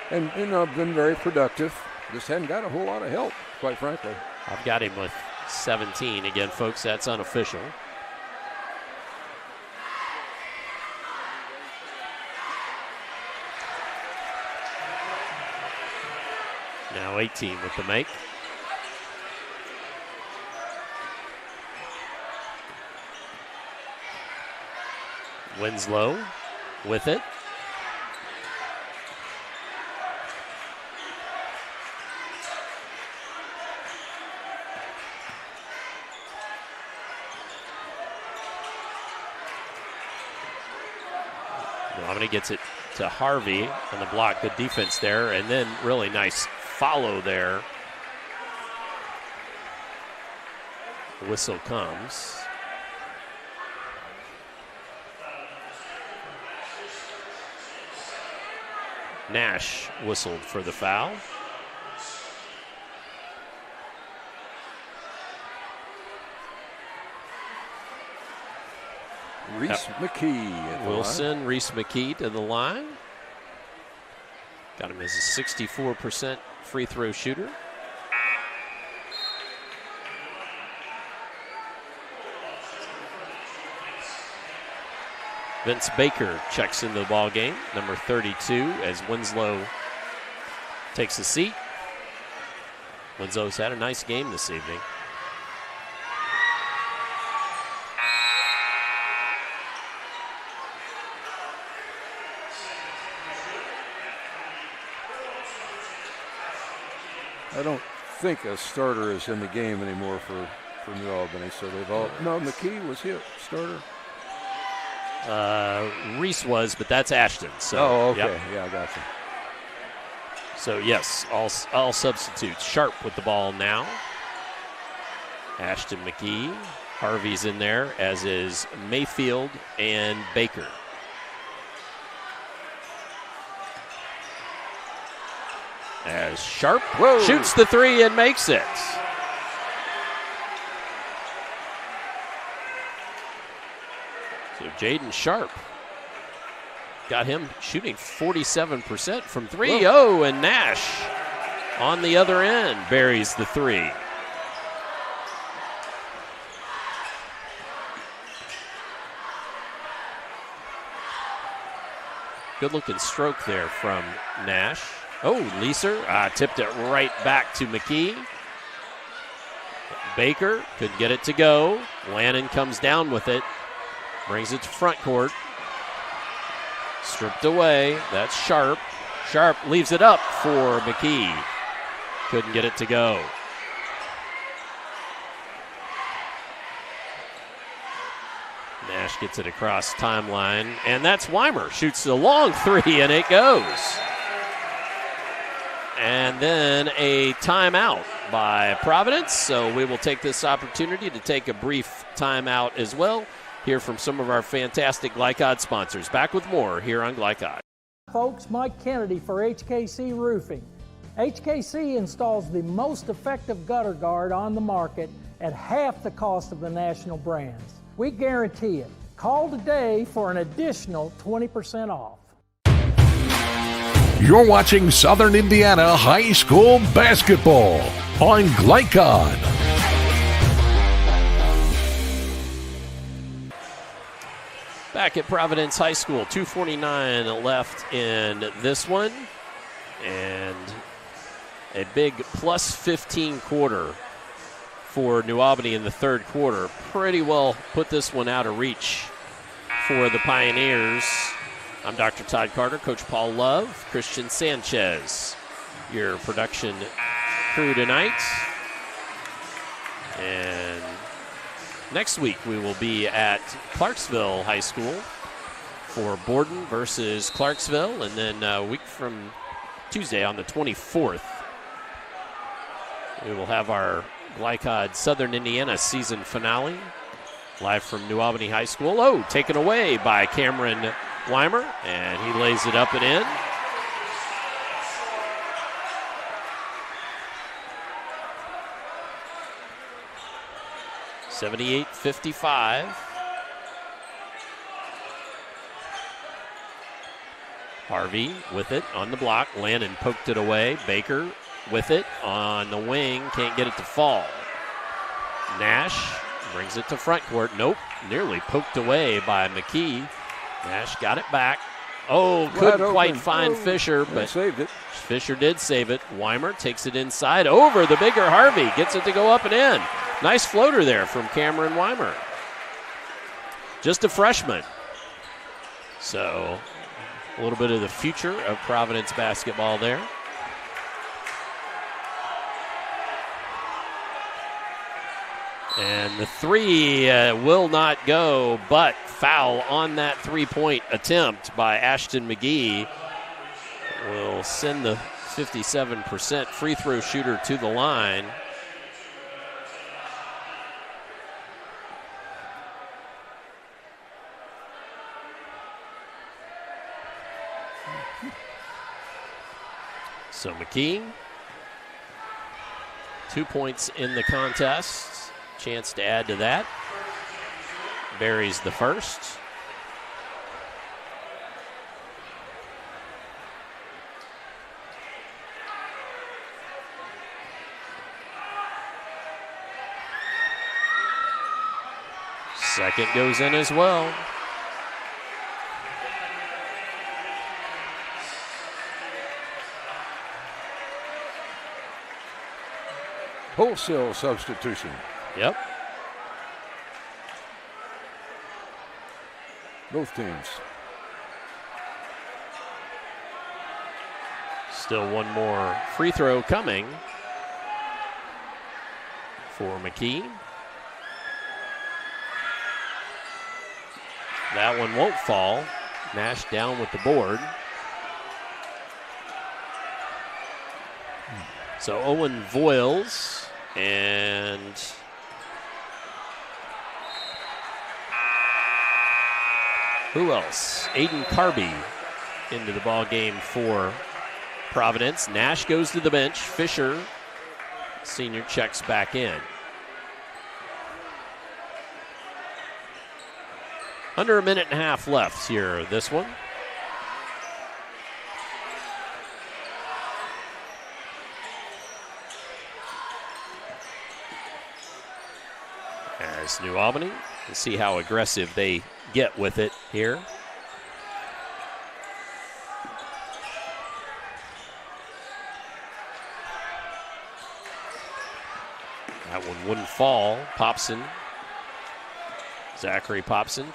And, been very productive. Just hadn't got a whole lot of help, quite frankly. I've got him with 17. Again, folks, that's unofficial. Now 18 with the make. Winslow with it. Albany gets it to Harvey on the block. Good defense there, and then really nice follow there. The whistle comes. Nash whistled for the foul. Reese McKee. Wilson, Reese McKee to the line. Got him as a 64% free throw shooter. Vince Baker checks into the ball game, number 32, as Winslow takes a seat. Winslow's had a nice game this evening. I don't think a starter is in the game anymore for New Albany, so they've all. No, McKee was here, starter. Reese was, but that's Ashton. So, oh, okay. Yep. Yeah, I got you. So, yes, all substitutes. Sharp with the ball now. Ashton McKee. Harvey's in there, as is Mayfield and Baker. As Sharp shoots the 3 and makes it. So Jaden Sharp got him shooting 47% from 3. Whoa. Oh, and Nash on the other end buries the 3. Good looking stroke there from Nash. Oh, Leeser tipped it right back to McKee. Baker couldn't get it to go. Lannon comes down with it. Brings it to front court. Stripped away. That's Sharp. Sharp leaves it up for McKee. Couldn't get it to go. Nash gets it across timeline, and that's Weimer. Shoots a long three, and it goes. And then a timeout by Providence, so we will take this opportunity to take a brief timeout as well. Hear from some of our fantastic Glycod sponsors. Back with more here on Glycod. Folks, Mike Kennedy for HKC Roofing. HKC installs the most effective gutter guard on the market at half the cost of the national brands. We guarantee it. Call today for an additional 20% off. You're watching Southern Indiana High School basketball on Glycod. Back at Providence High School, 2:49 left in this one. And a big plus 15 quarter for New Albany in the third quarter. Pretty well put this one out of reach for the Pioneers. I'm Dr. Todd Carter, Coach Paul Love, Christian Sanchez, your production crew tonight. And next week we will be at Clarksville High School for Borden versus Clarksville. And then a week from Tuesday on the 24th, we will have our Glycod Southern Indiana season finale live from New Albany High School. Oh, taken away by Cameron Weimer, and he lays it up and in. (78-55). Harvey with it on the block. Lannon poked it away. Baker with it on the wing. Can't get it to fall. Nash brings it to front court. Nope. Nearly poked away by McKee. Nash got it back. Oh, couldn't quite find Fisher, but saved it. Fisher did save it. Weimer takes it inside over the bigger Harvey. Gets it to go up and in. Nice floater there from Cameron Weimer. Just a freshman. So a little bit of the future of Providence basketball there. And the three will not go, but foul on that three-point attempt by Ashton McGee will send the 57% free throw shooter to the line. So McKee, 2 points in the contest. Chance to add to that. Buries the first. Second goes in as well. Wholesale substitution. Yep. Both teams. Still one more free throw coming for McKee. That one won't fall. Nash down with the board. So Owen Voiles and who else? Aiden Carby into the ball game for Providence. Nash goes to the bench. Fisher, senior, checks back in. Under a minute and a half left here, this one. As New Albany, we'll see how aggressive they get with it here. That one wouldn't fall. Popson, Zachary Popson,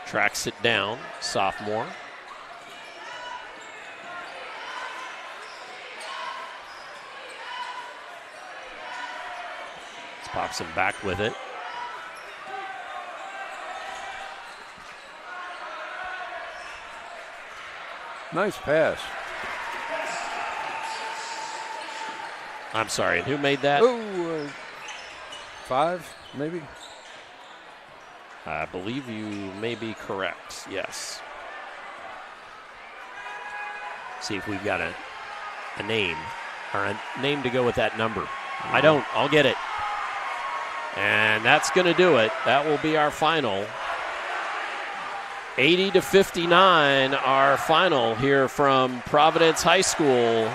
tracks it down, sophomore. Pops him back with it. Nice pass. I'm sorry, who made that? Oh, 5, maybe? I believe you may be correct, yes. See if we've got a name, or a name to go with that number. I don't, I'll get it. And that's going to do it. That will be our final. 80-59, our final here from Providence High School,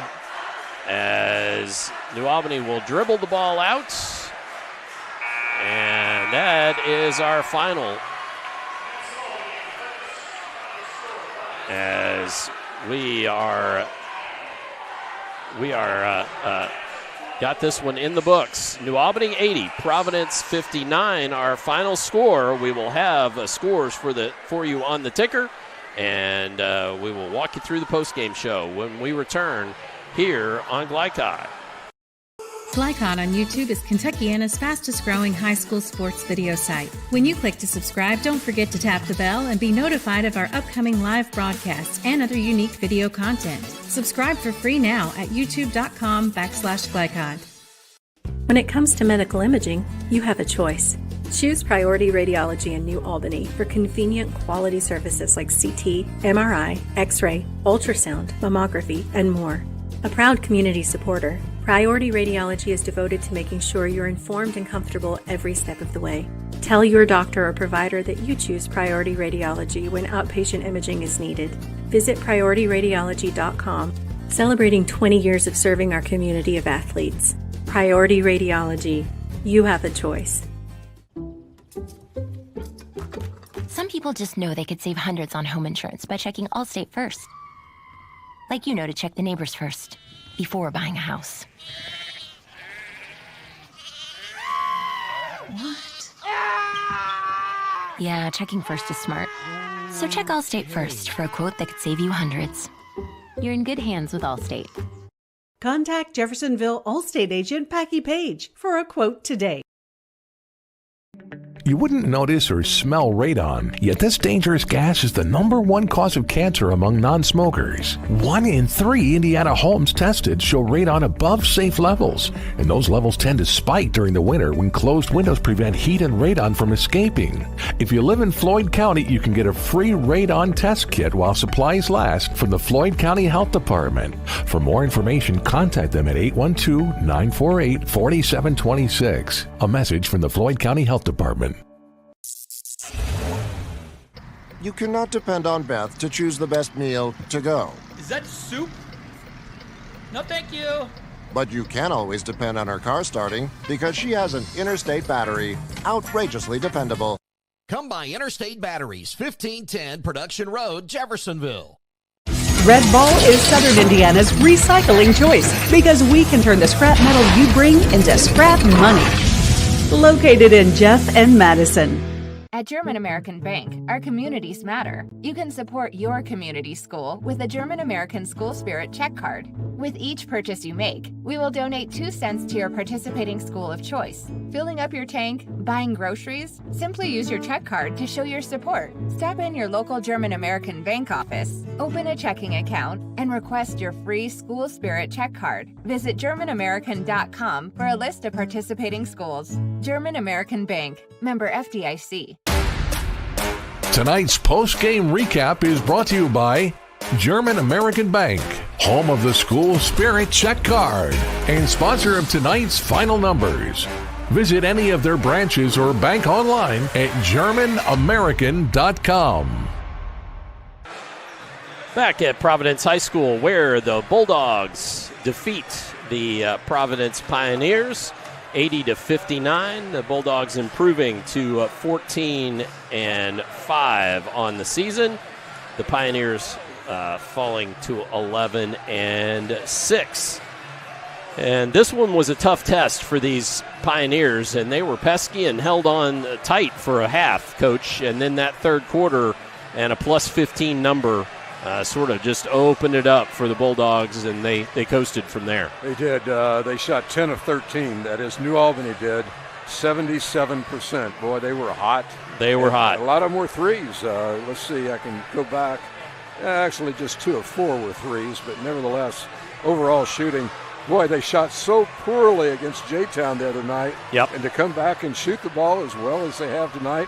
as New Albany will dribble the ball out. And that is our final. As we got this one in the books. New Albany 80, Providence 59. Our final score. We will have scores for you on the ticker, and we will walk you through the postgame show when we return here on Glycod. Glycod on YouTube is Kentuckiana's fastest growing high school sports video site. When you click to subscribe, don't forget to tap the bell and be notified of our upcoming live broadcasts and other unique video content. Subscribe for free now at youtube.com/Glycod. When it comes to medical imaging, you have a choice. Choose Priority Radiology in New Albany for convenient quality services like CT, MRI, X-ray, ultrasound, mammography, and more. A proud community supporter, Priority Radiology is devoted to making sure you're informed and comfortable every step of the way. Tell your doctor or provider that you choose Priority Radiology when outpatient imaging is needed. Visit PriorityRadiology.com, celebrating 20 years of serving our community of athletes. Priority Radiology. You have a choice. Some people just know they could save hundreds on home insurance by checking Allstate first. Like you know to check the neighbors first before buying a house. What? Yeah, checking first is smart. So check Allstate first for a quote that could save you hundreds. You're in good hands with Allstate. Contact Jeffersonville Allstate agent Packie Page for a quote today. You wouldn't notice or smell radon, yet this dangerous gas is the #1 cause of cancer among non-smokers. 1 in 3 Indiana homes tested show radon above safe levels, and those levels tend to spike during the winter when closed windows prevent heat and radon from escaping. If you live in Floyd County, you can get a free radon test kit while supplies last from the Floyd County Health Department. For more information, contact them at 812-948-4726. A message from the Floyd County Health Department. You cannot depend on Beth to choose the best meal to go. Is that soup? No, thank you. But you can always depend on her car starting because she has an Interstate battery. Outrageously dependable. Come by Interstate Batteries, 1510 Production Road, Jeffersonville. Red Ball is Southern Indiana's recycling choice because we can turn the scrap metal you bring into scrap money. Located in Jeff and Madison. At German American Bank, our communities matter. You can support your community school with a German American School Spirit check card. With each purchase you make, we will donate 2 cents to your participating school of choice. Filling up your tank, buying groceries? Simply use your check card to show your support. Stop in your local German American Bank office, open a checking account, and request your free School Spirit check card. Visit GermanAmerican.com for a list of participating schools. German American Bank, member FDIC. Tonight's post-game recap is brought to you by German American Bank, home of the School Spirit check card, and sponsor of tonight's final numbers. Visit any of their branches or bank online at GermanAmerican.com. Back at Providence High School, where the Bulldogs defeat the Providence Pioneers 80-59. The Bulldogs improving to 14-5 on the season. The Pioneers falling to 11-6. And this one was a tough test for these Pioneers, and they were pesky and held on tight for a half, Coach. And then that third quarter and a plus 15 number sort of just opened it up for the Bulldogs, and they coasted from there. They did. They shot 10 of 13. That is, New Albany did. 77%. Boy, they were hot. They were hot. A lot of them were threes. Let's see, I can go back. Actually, just 2 of 4 were threes, but nevertheless, overall shooting. Boy, they shot so poorly against J-Town the other night. Yep. And to come back and shoot the ball as well as they have tonight,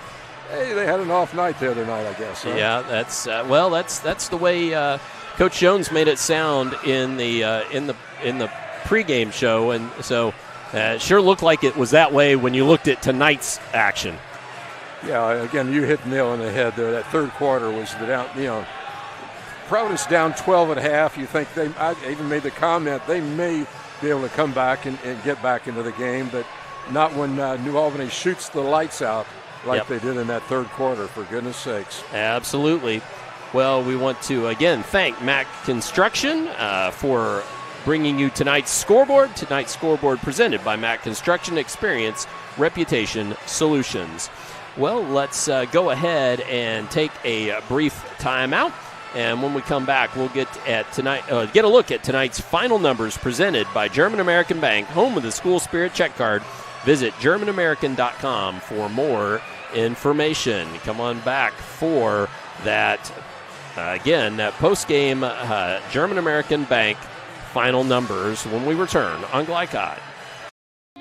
hey, they had an off night the other night, I guess. Huh? Yeah, that's the way Coach Jones made it sound in the pregame show, and so it sure looked like it was that way when you looked at tonight's action. Yeah, again, you hit the nail on the head there. That third quarter was the down. Providence down 12 at half. You think I even made the comment they may be able to come back and get back into the game, but not when New Albany shoots the lights out like they did in that third quarter, for goodness sakes. Absolutely. Well, we want to, again, thank Mac Construction for bringing you tonight's scoreboard. Tonight's scoreboard presented by Mac Construction, Experience, Reputation, Solutions. Well, let's go ahead and take a brief timeout. And when we come back, we'll get a look at tonight's final numbers presented by German American Bank, home of the School Spirit Check Card. Visit GermanAmerican.com for more information. Come on back for that, that post-game German American Bank final numbers when we return on Glycod.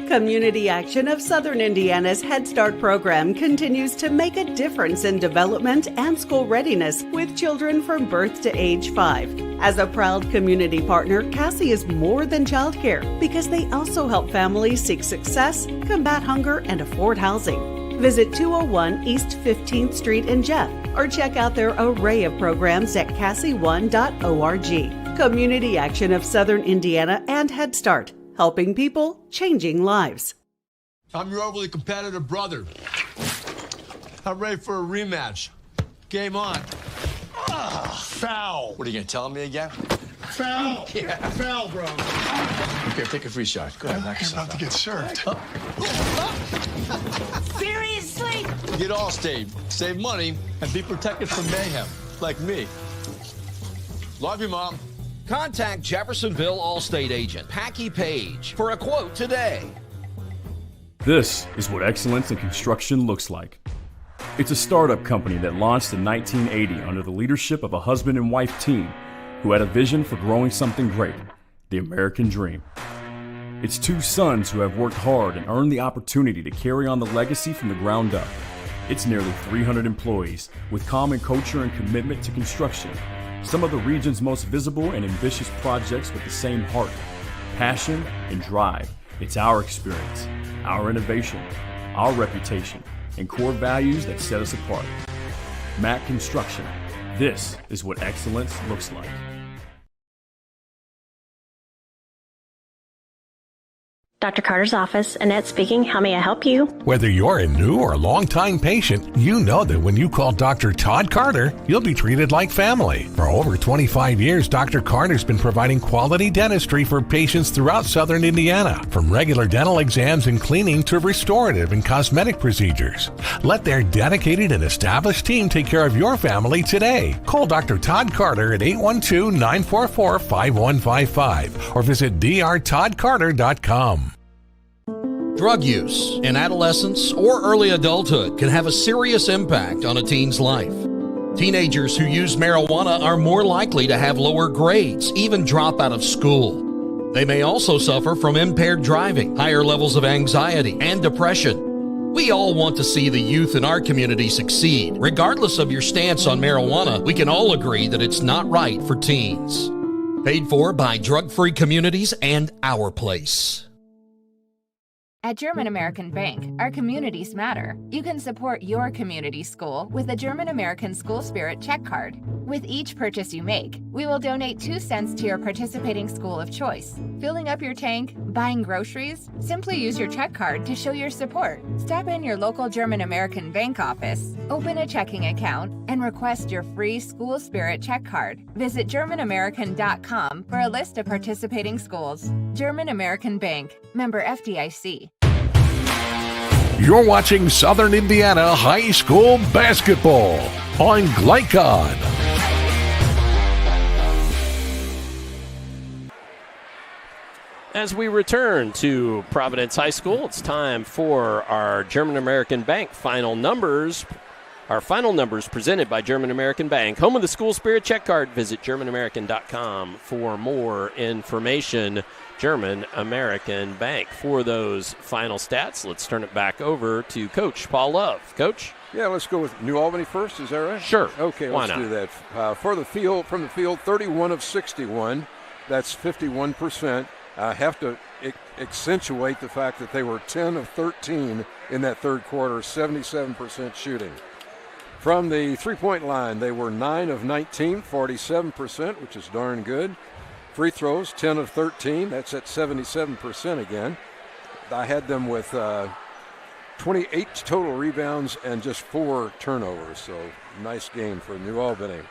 Community Action of Southern Indiana's Head Start program continues to make a difference in development and school readiness with children from birth to age 5. As a proud community partner, Cassie is more than childcare because they also help families seek success, combat hunger, and afford housing. Visit 201 East 15th Street in Jeff or check out their array of programs at cassie1.org. Community Action of Southern Indiana and Head Start. Helping people, changing lives. I'm your overly competitive brother. I'm ready for a rematch. Game on. Foul. What are you going to tell me again? Foul. Yeah. Foul, bro. Okay, take a free shot. Go ahead, knock You're yourself about to get served. Seriously? Get Allstate. Save money and be protected from mayhem. Like me. Love you, Mom. Contact Jeffersonville Allstate agent Packy Page for a quote today. This is what excellence in construction looks like. It's a startup company that launched in 1980 under the leadership of a husband and wife team who had a vision for growing something great, the American dream. It's 2 sons who have worked hard and earned the opportunity to carry on the legacy from the ground up. It's nearly 300 employees with common culture and commitment to construction. Some of the region's most visible and ambitious projects with the same heart, passion, and drive. It's our experience, our innovation, our reputation, and core values that set us apart. Mac Construction. This is what excellence looks like. Dr. Carter's office, Annette speaking. How may I help you? Whether you're a new or long-time patient, you know that when you call Dr. Todd Carter, you'll be treated like family. For over 25 years, Dr. Carter's been providing quality dentistry for patients throughout Southern Indiana, from regular dental exams and cleaning to restorative and cosmetic procedures. Let their dedicated and established team take care of your family today. Call Dr. Todd Carter at 812-944-5155 or visit drtoddcarter.com. Drug use in adolescence or early adulthood can have a serious impact on a teen's life. Teenagers who use marijuana are more likely to have lower grades, even drop out of school. They may also suffer from impaired driving, higher levels of anxiety, and depression. We all want to see the youth in our community succeed. Regardless of your stance on marijuana, we can all agree that it's not right for teens. Paid for by Drug Free Communities and Our Place. At German American Bank, our communities matter. You can support your community school with a German American School Spirit check card. With each purchase you make, we will donate 2 cents to your participating school of choice. Filling up your tank, buying groceries? Simply use your check card to show your support. Stop in your local German American Bank office, open a checking account, and request your free School Spirit check card. Visit GermanAmerican.com for a list of participating schools. German American Bank, member FDIC. You're watching Southern Indiana High School basketball on Glycod. As we return to Providence High School, it's time for our German American Bank final numbers. Our final numbers presented by German American Bank. Home of the School Spirit check card. Visit GermanAmerican.com for more information. German American Bank. For those final stats, let's turn it back over to Coach Paul Love. Coach? Yeah, let's go with New Albany first. Is that right? Sure. Okay, let's do that. From the field, 31 of 61. That's 51%. I have to accentuate the fact that they were 10 of 13 in that third quarter, 77% shooting. From the three-point line, they were 9 of 19, 47%, which is darn good. Free throws, 10 of 13. That's at 77% again. I had them with 28 total rebounds and just 4 turnovers. So nice game for New Albany.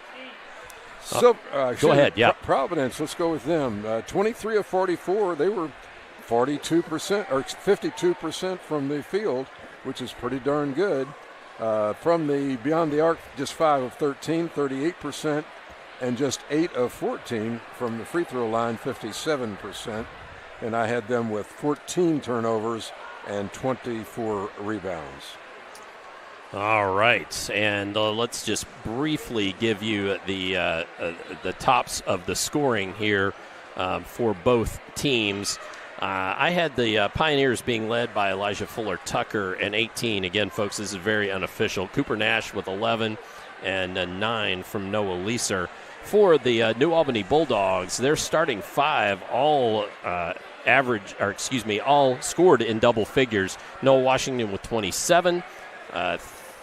So go ahead, yeah. Providence, let's go with them. 23 of 44. They were 42% or 52% from the field, which is pretty darn good. From the beyond the arc, just 5 of 13, 38%. And just 8 of 14 from the free throw line, 57%. And I had them with 14 turnovers and 24 rebounds. All right, and let's just briefly give you the tops of the scoring here for both teams. I had the Pioneers being led by Elijah Fuller Tucker and 18. Again, folks, this is very unofficial. Cooper Nash with 11 and 9 from Noah Leeser. For the New Albany Bulldogs, their starting 5 all all scored in double figures. Noah Washington with 27,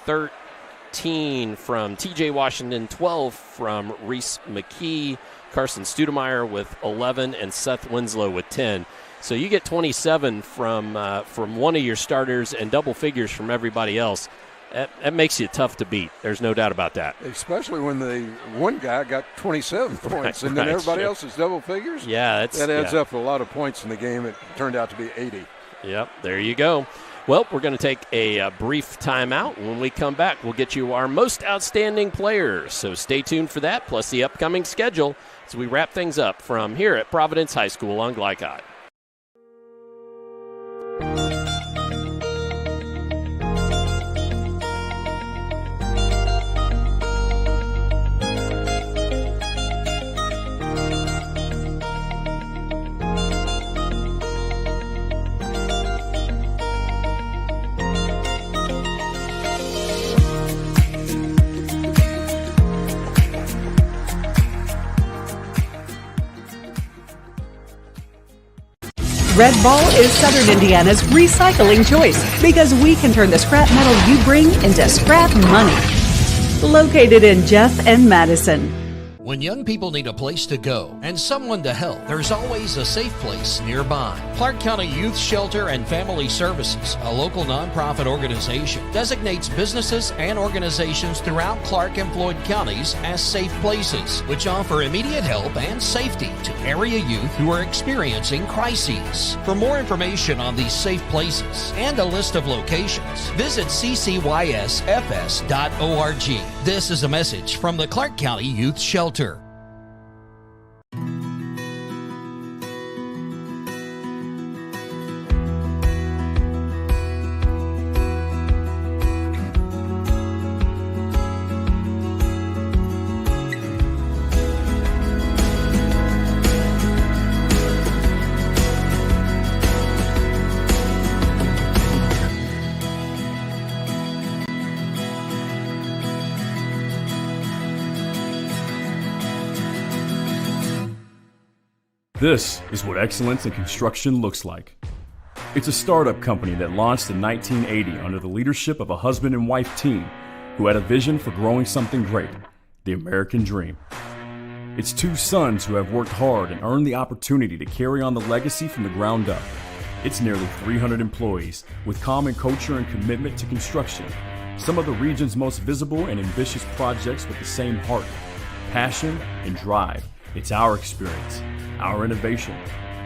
13 from T.J. Washington, 12 from Reese McKee, Carson Studemeyer with 11, and Seth Winslow with 10. So you get 27 from one of your starters and double figures from everybody else. That makes you tough to beat. There's no doubt about that. Especially when the one guy got 27 points and then everybody else is double figures. Yeah, that adds up to a lot of points in the game. It turned out to be 80. Yep, there you go. Well, we're going to take a brief timeout. When we come back, we'll get you our most outstanding players. So stay tuned for that, plus the upcoming schedule as we wrap things up from here at Providence High School on Glycod. Red Ball is Southern Indiana's recycling choice because we can turn the scrap metal you bring into scrap money. Located in Jeff and Madison. When young people need a place to go and someone to help, there's always a safe place nearby. Clark County Youth Shelter and Family Services, a local nonprofit organization, designates businesses and organizations throughout Clark and Floyd counties as safe places, which offer immediate help and safety to area youth who are experiencing crises. For more information on these safe places and a list of locations, visit ccysfs.org. This is a message from the Clark County Youth Shelter. This is what excellence in construction looks like. It's a startup company that launched in 1980 under the leadership of a husband and wife team who had a vision for growing something great, the American dream. It's two sons who have worked hard and earned the opportunity to carry on the legacy from the ground up. It's nearly 300 employees with common culture and commitment to construction. Some of the region's most visible and ambitious projects with the same heart, passion, and drive. It's our experience, our innovation,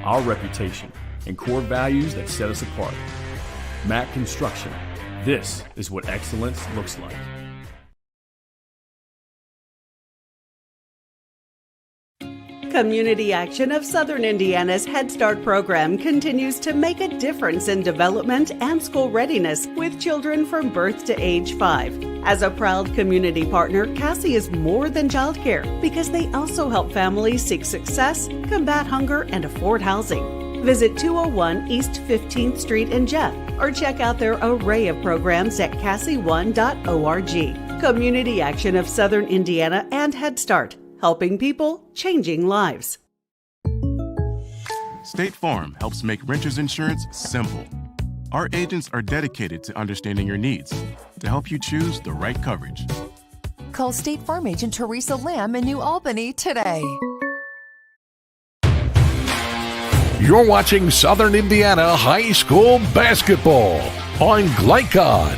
our reputation, and core values that set us apart. Mac Construction. This is what excellence looks like. Community Action of Southern Indiana's Head Start program continues to make a difference in development and school readiness with children from birth to age 5. As a proud community partner, Cassie is more than childcare because they also help families seek success, combat hunger, and afford housing. Visit 201 East 15th Street in Jeff or check out their array of programs at cassie1.org. Community Action of Southern Indiana and Head Start. Helping people, changing lives. State Farm helps make renters insurance simple. Our agents are dedicated to understanding your needs to help you choose the right coverage. Call State Farm agent Teresa Lamb in New Albany today. You're watching Southern Indiana High School Basketball on Glycod.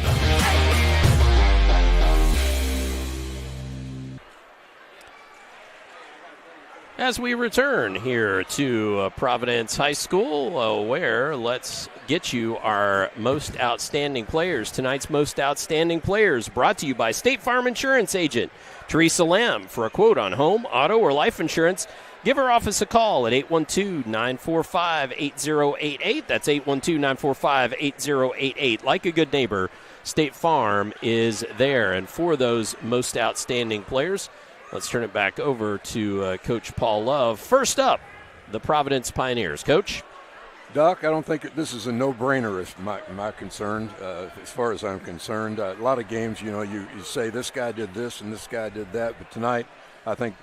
As we return here to Providence High School, where let's get you our most outstanding players. Tonight's most outstanding players brought to you by State Farm Insurance Agent Teresa Lamb. For a quote on home, auto, or life insurance, give her office a call at 812-945-8088. That's 812-945-8088. Like a good neighbor, State Farm is there. And for those most outstanding players, let's turn it back over to Coach Paul Love. First up, the Providence Pioneers. Coach? Doc, I don't think this is a no-brainer as my concern, as far as I'm concerned. A lot of games, you say this guy did this and this guy did that, but tonight I think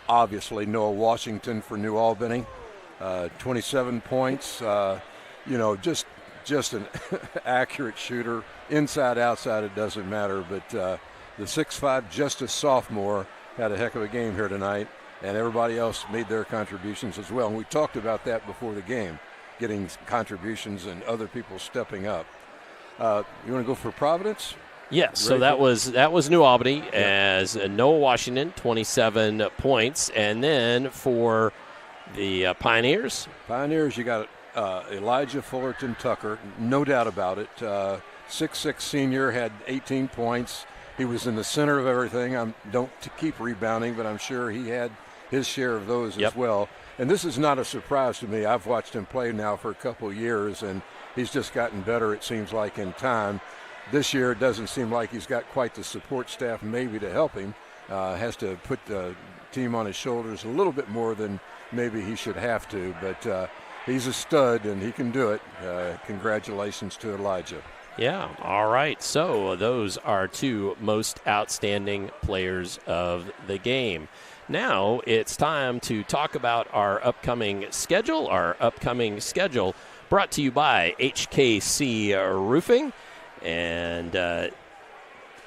obviously Noah Washington for New Albany, 27 points, just an accurate shooter. Inside, outside, it doesn't matter, but the 6'5", just a sophomore, had a heck of a game here tonight, and everybody else made their contributions as well. And we talked about that before the game, getting contributions and other people stepping up. You want to go for Providence? Yes, so that was New Albany as Noah Washington, 27 points. And then for the Pioneers? Pioneers, you got Elijah Fullerton Tucker, no doubt about it. 6'6" senior, had 18 points. He was in the center of everything. Don't keep rebounding, but I'm sure he had his share of those as well. And this is not a surprise to me. I've watched him play now for a couple of years, and he's just gotten better, it seems like, in time. This year, it doesn't seem like he's got quite the support staff maybe to help him. Has to put the team on his shoulders a little bit more than maybe he should have to. But he's a stud, and he can do it. Congratulations to Elijah. Yeah, all right. So those are two most outstanding players of the game. Now it's time to talk about our upcoming schedule. Our upcoming schedule brought to you by HKC Roofing. And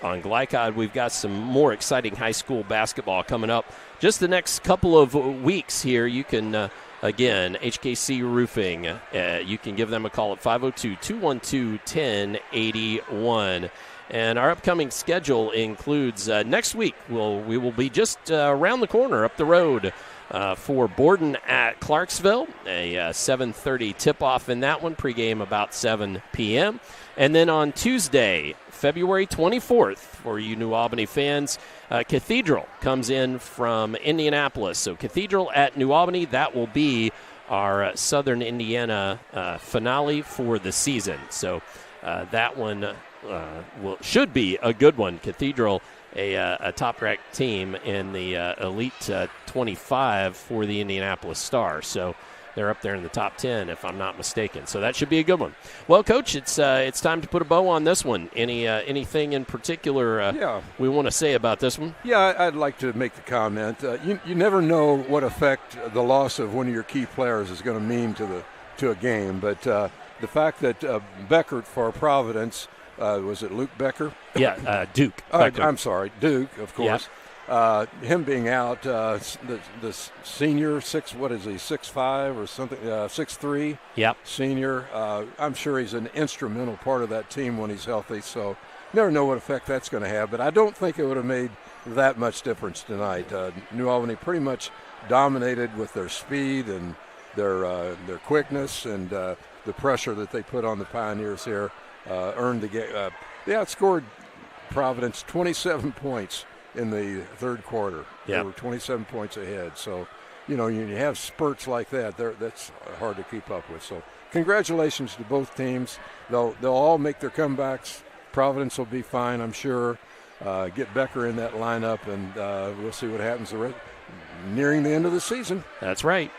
on Glycod, we've got some more exciting high school basketball coming up. Just the next couple of weeks here, you can again, HKC Roofing. You can give them a call at 502-212-1081. And our upcoming schedule includes next week, we will be just around the corner up the road for Borden at Clarksville, a 7:30 tip-off in that one, pregame about 7 p.m. And then on Tuesday, February 24th, for you New Albany fans, Cathedral comes in from Indianapolis. So Cathedral at New Albany, that will be our Southern Indiana finale for the season. So that one should be a good one. Cathedral, a top-ranked team in the Elite 25 for the Indianapolis Star. So they're up there in the top 10, if I'm not mistaken. So that should be a good one. Well, Coach, it's time to put a bow on this one. Anything in particular we want to say about this one? Yeah, I'd like to make the comment. You never know what effect the loss of one of your key players is going to mean to a game, but the fact that Beckert for Providence, was it Luke Becker? Yeah, Duke. I'm sorry, Duke, of course. Yeah. Him being out, the senior, 6'5" or something, 6'3", yep. senior. I'm sure he's an instrumental part of that team when he's healthy, so never know what effect that's going to have, but I don't think it would have made that much difference tonight. New Albany pretty much dominated with their speed and their quickness and the pressure that they put on the Pioneers here, earned the game. They outscored Providence 27 points in the third quarter. They were 27 points ahead. So, you have spurts like that, that's hard to keep up with. So congratulations to both teams. They'll all make their comebacks. Providence will be fine, I'm sure. Get Becker in that lineup, and we'll see what happens nearing the end of the season. That's right.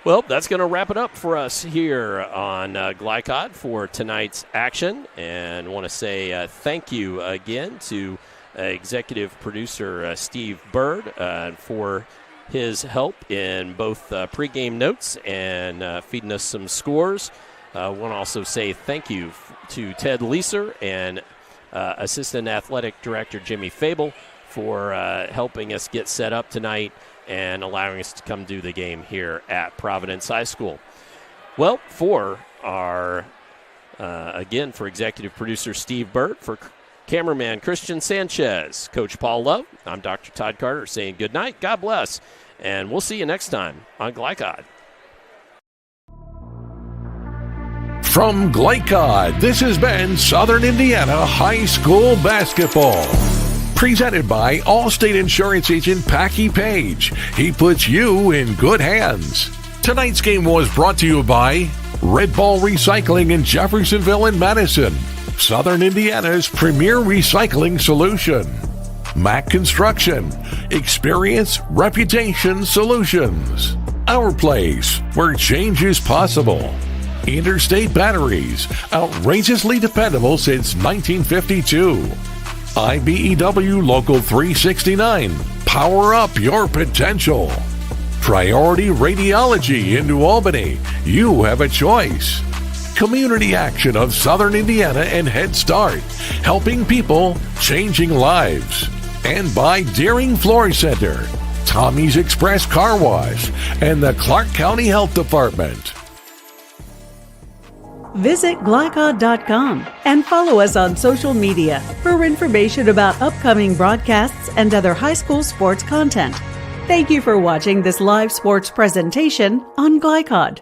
Well, that's going to wrap it up for us here on Glycod for tonight's action. And want to say thank you again to executive producer Steve Bird for his help in both pregame notes and feeding us some scores. I want to also say thank you to Ted Leeser and Assistant Athletic Director Jimmy Fable for helping us get set up tonight and allowing us to come do the game here at Providence High School. Well, for our, again, for executive producer Steve Burt, for cameraman Christian Sanchez, Coach Paul Love, I'm Dr. Todd Carter saying good night, God bless, and we'll see you next time on Glycod. From Glycod, this has been Southern Indiana High School Basketball. Presented by Allstate Insurance Agent Packy Page. He puts you in good hands. Tonight's game was brought to you by Red Ball Recycling in Jeffersonville and Madison, Southern Indiana's premier recycling solution. Mac Construction, experience, reputation, solutions. Our place, where change is possible. Interstate Batteries, outrageously dependable since 1952. IBEW Local 369, power up your potential. Priority Radiology in New Albany, you have a choice. Community Action of Southern Indiana and Head Start, helping people, changing lives. And by Deering Floor Center, Tommy's Express Car Wash, and the Clark County Health Department. Visit Glycod.com and follow us on social media for information about upcoming broadcasts and other high school sports content. Thank you for watching this live sports presentation on Glycod.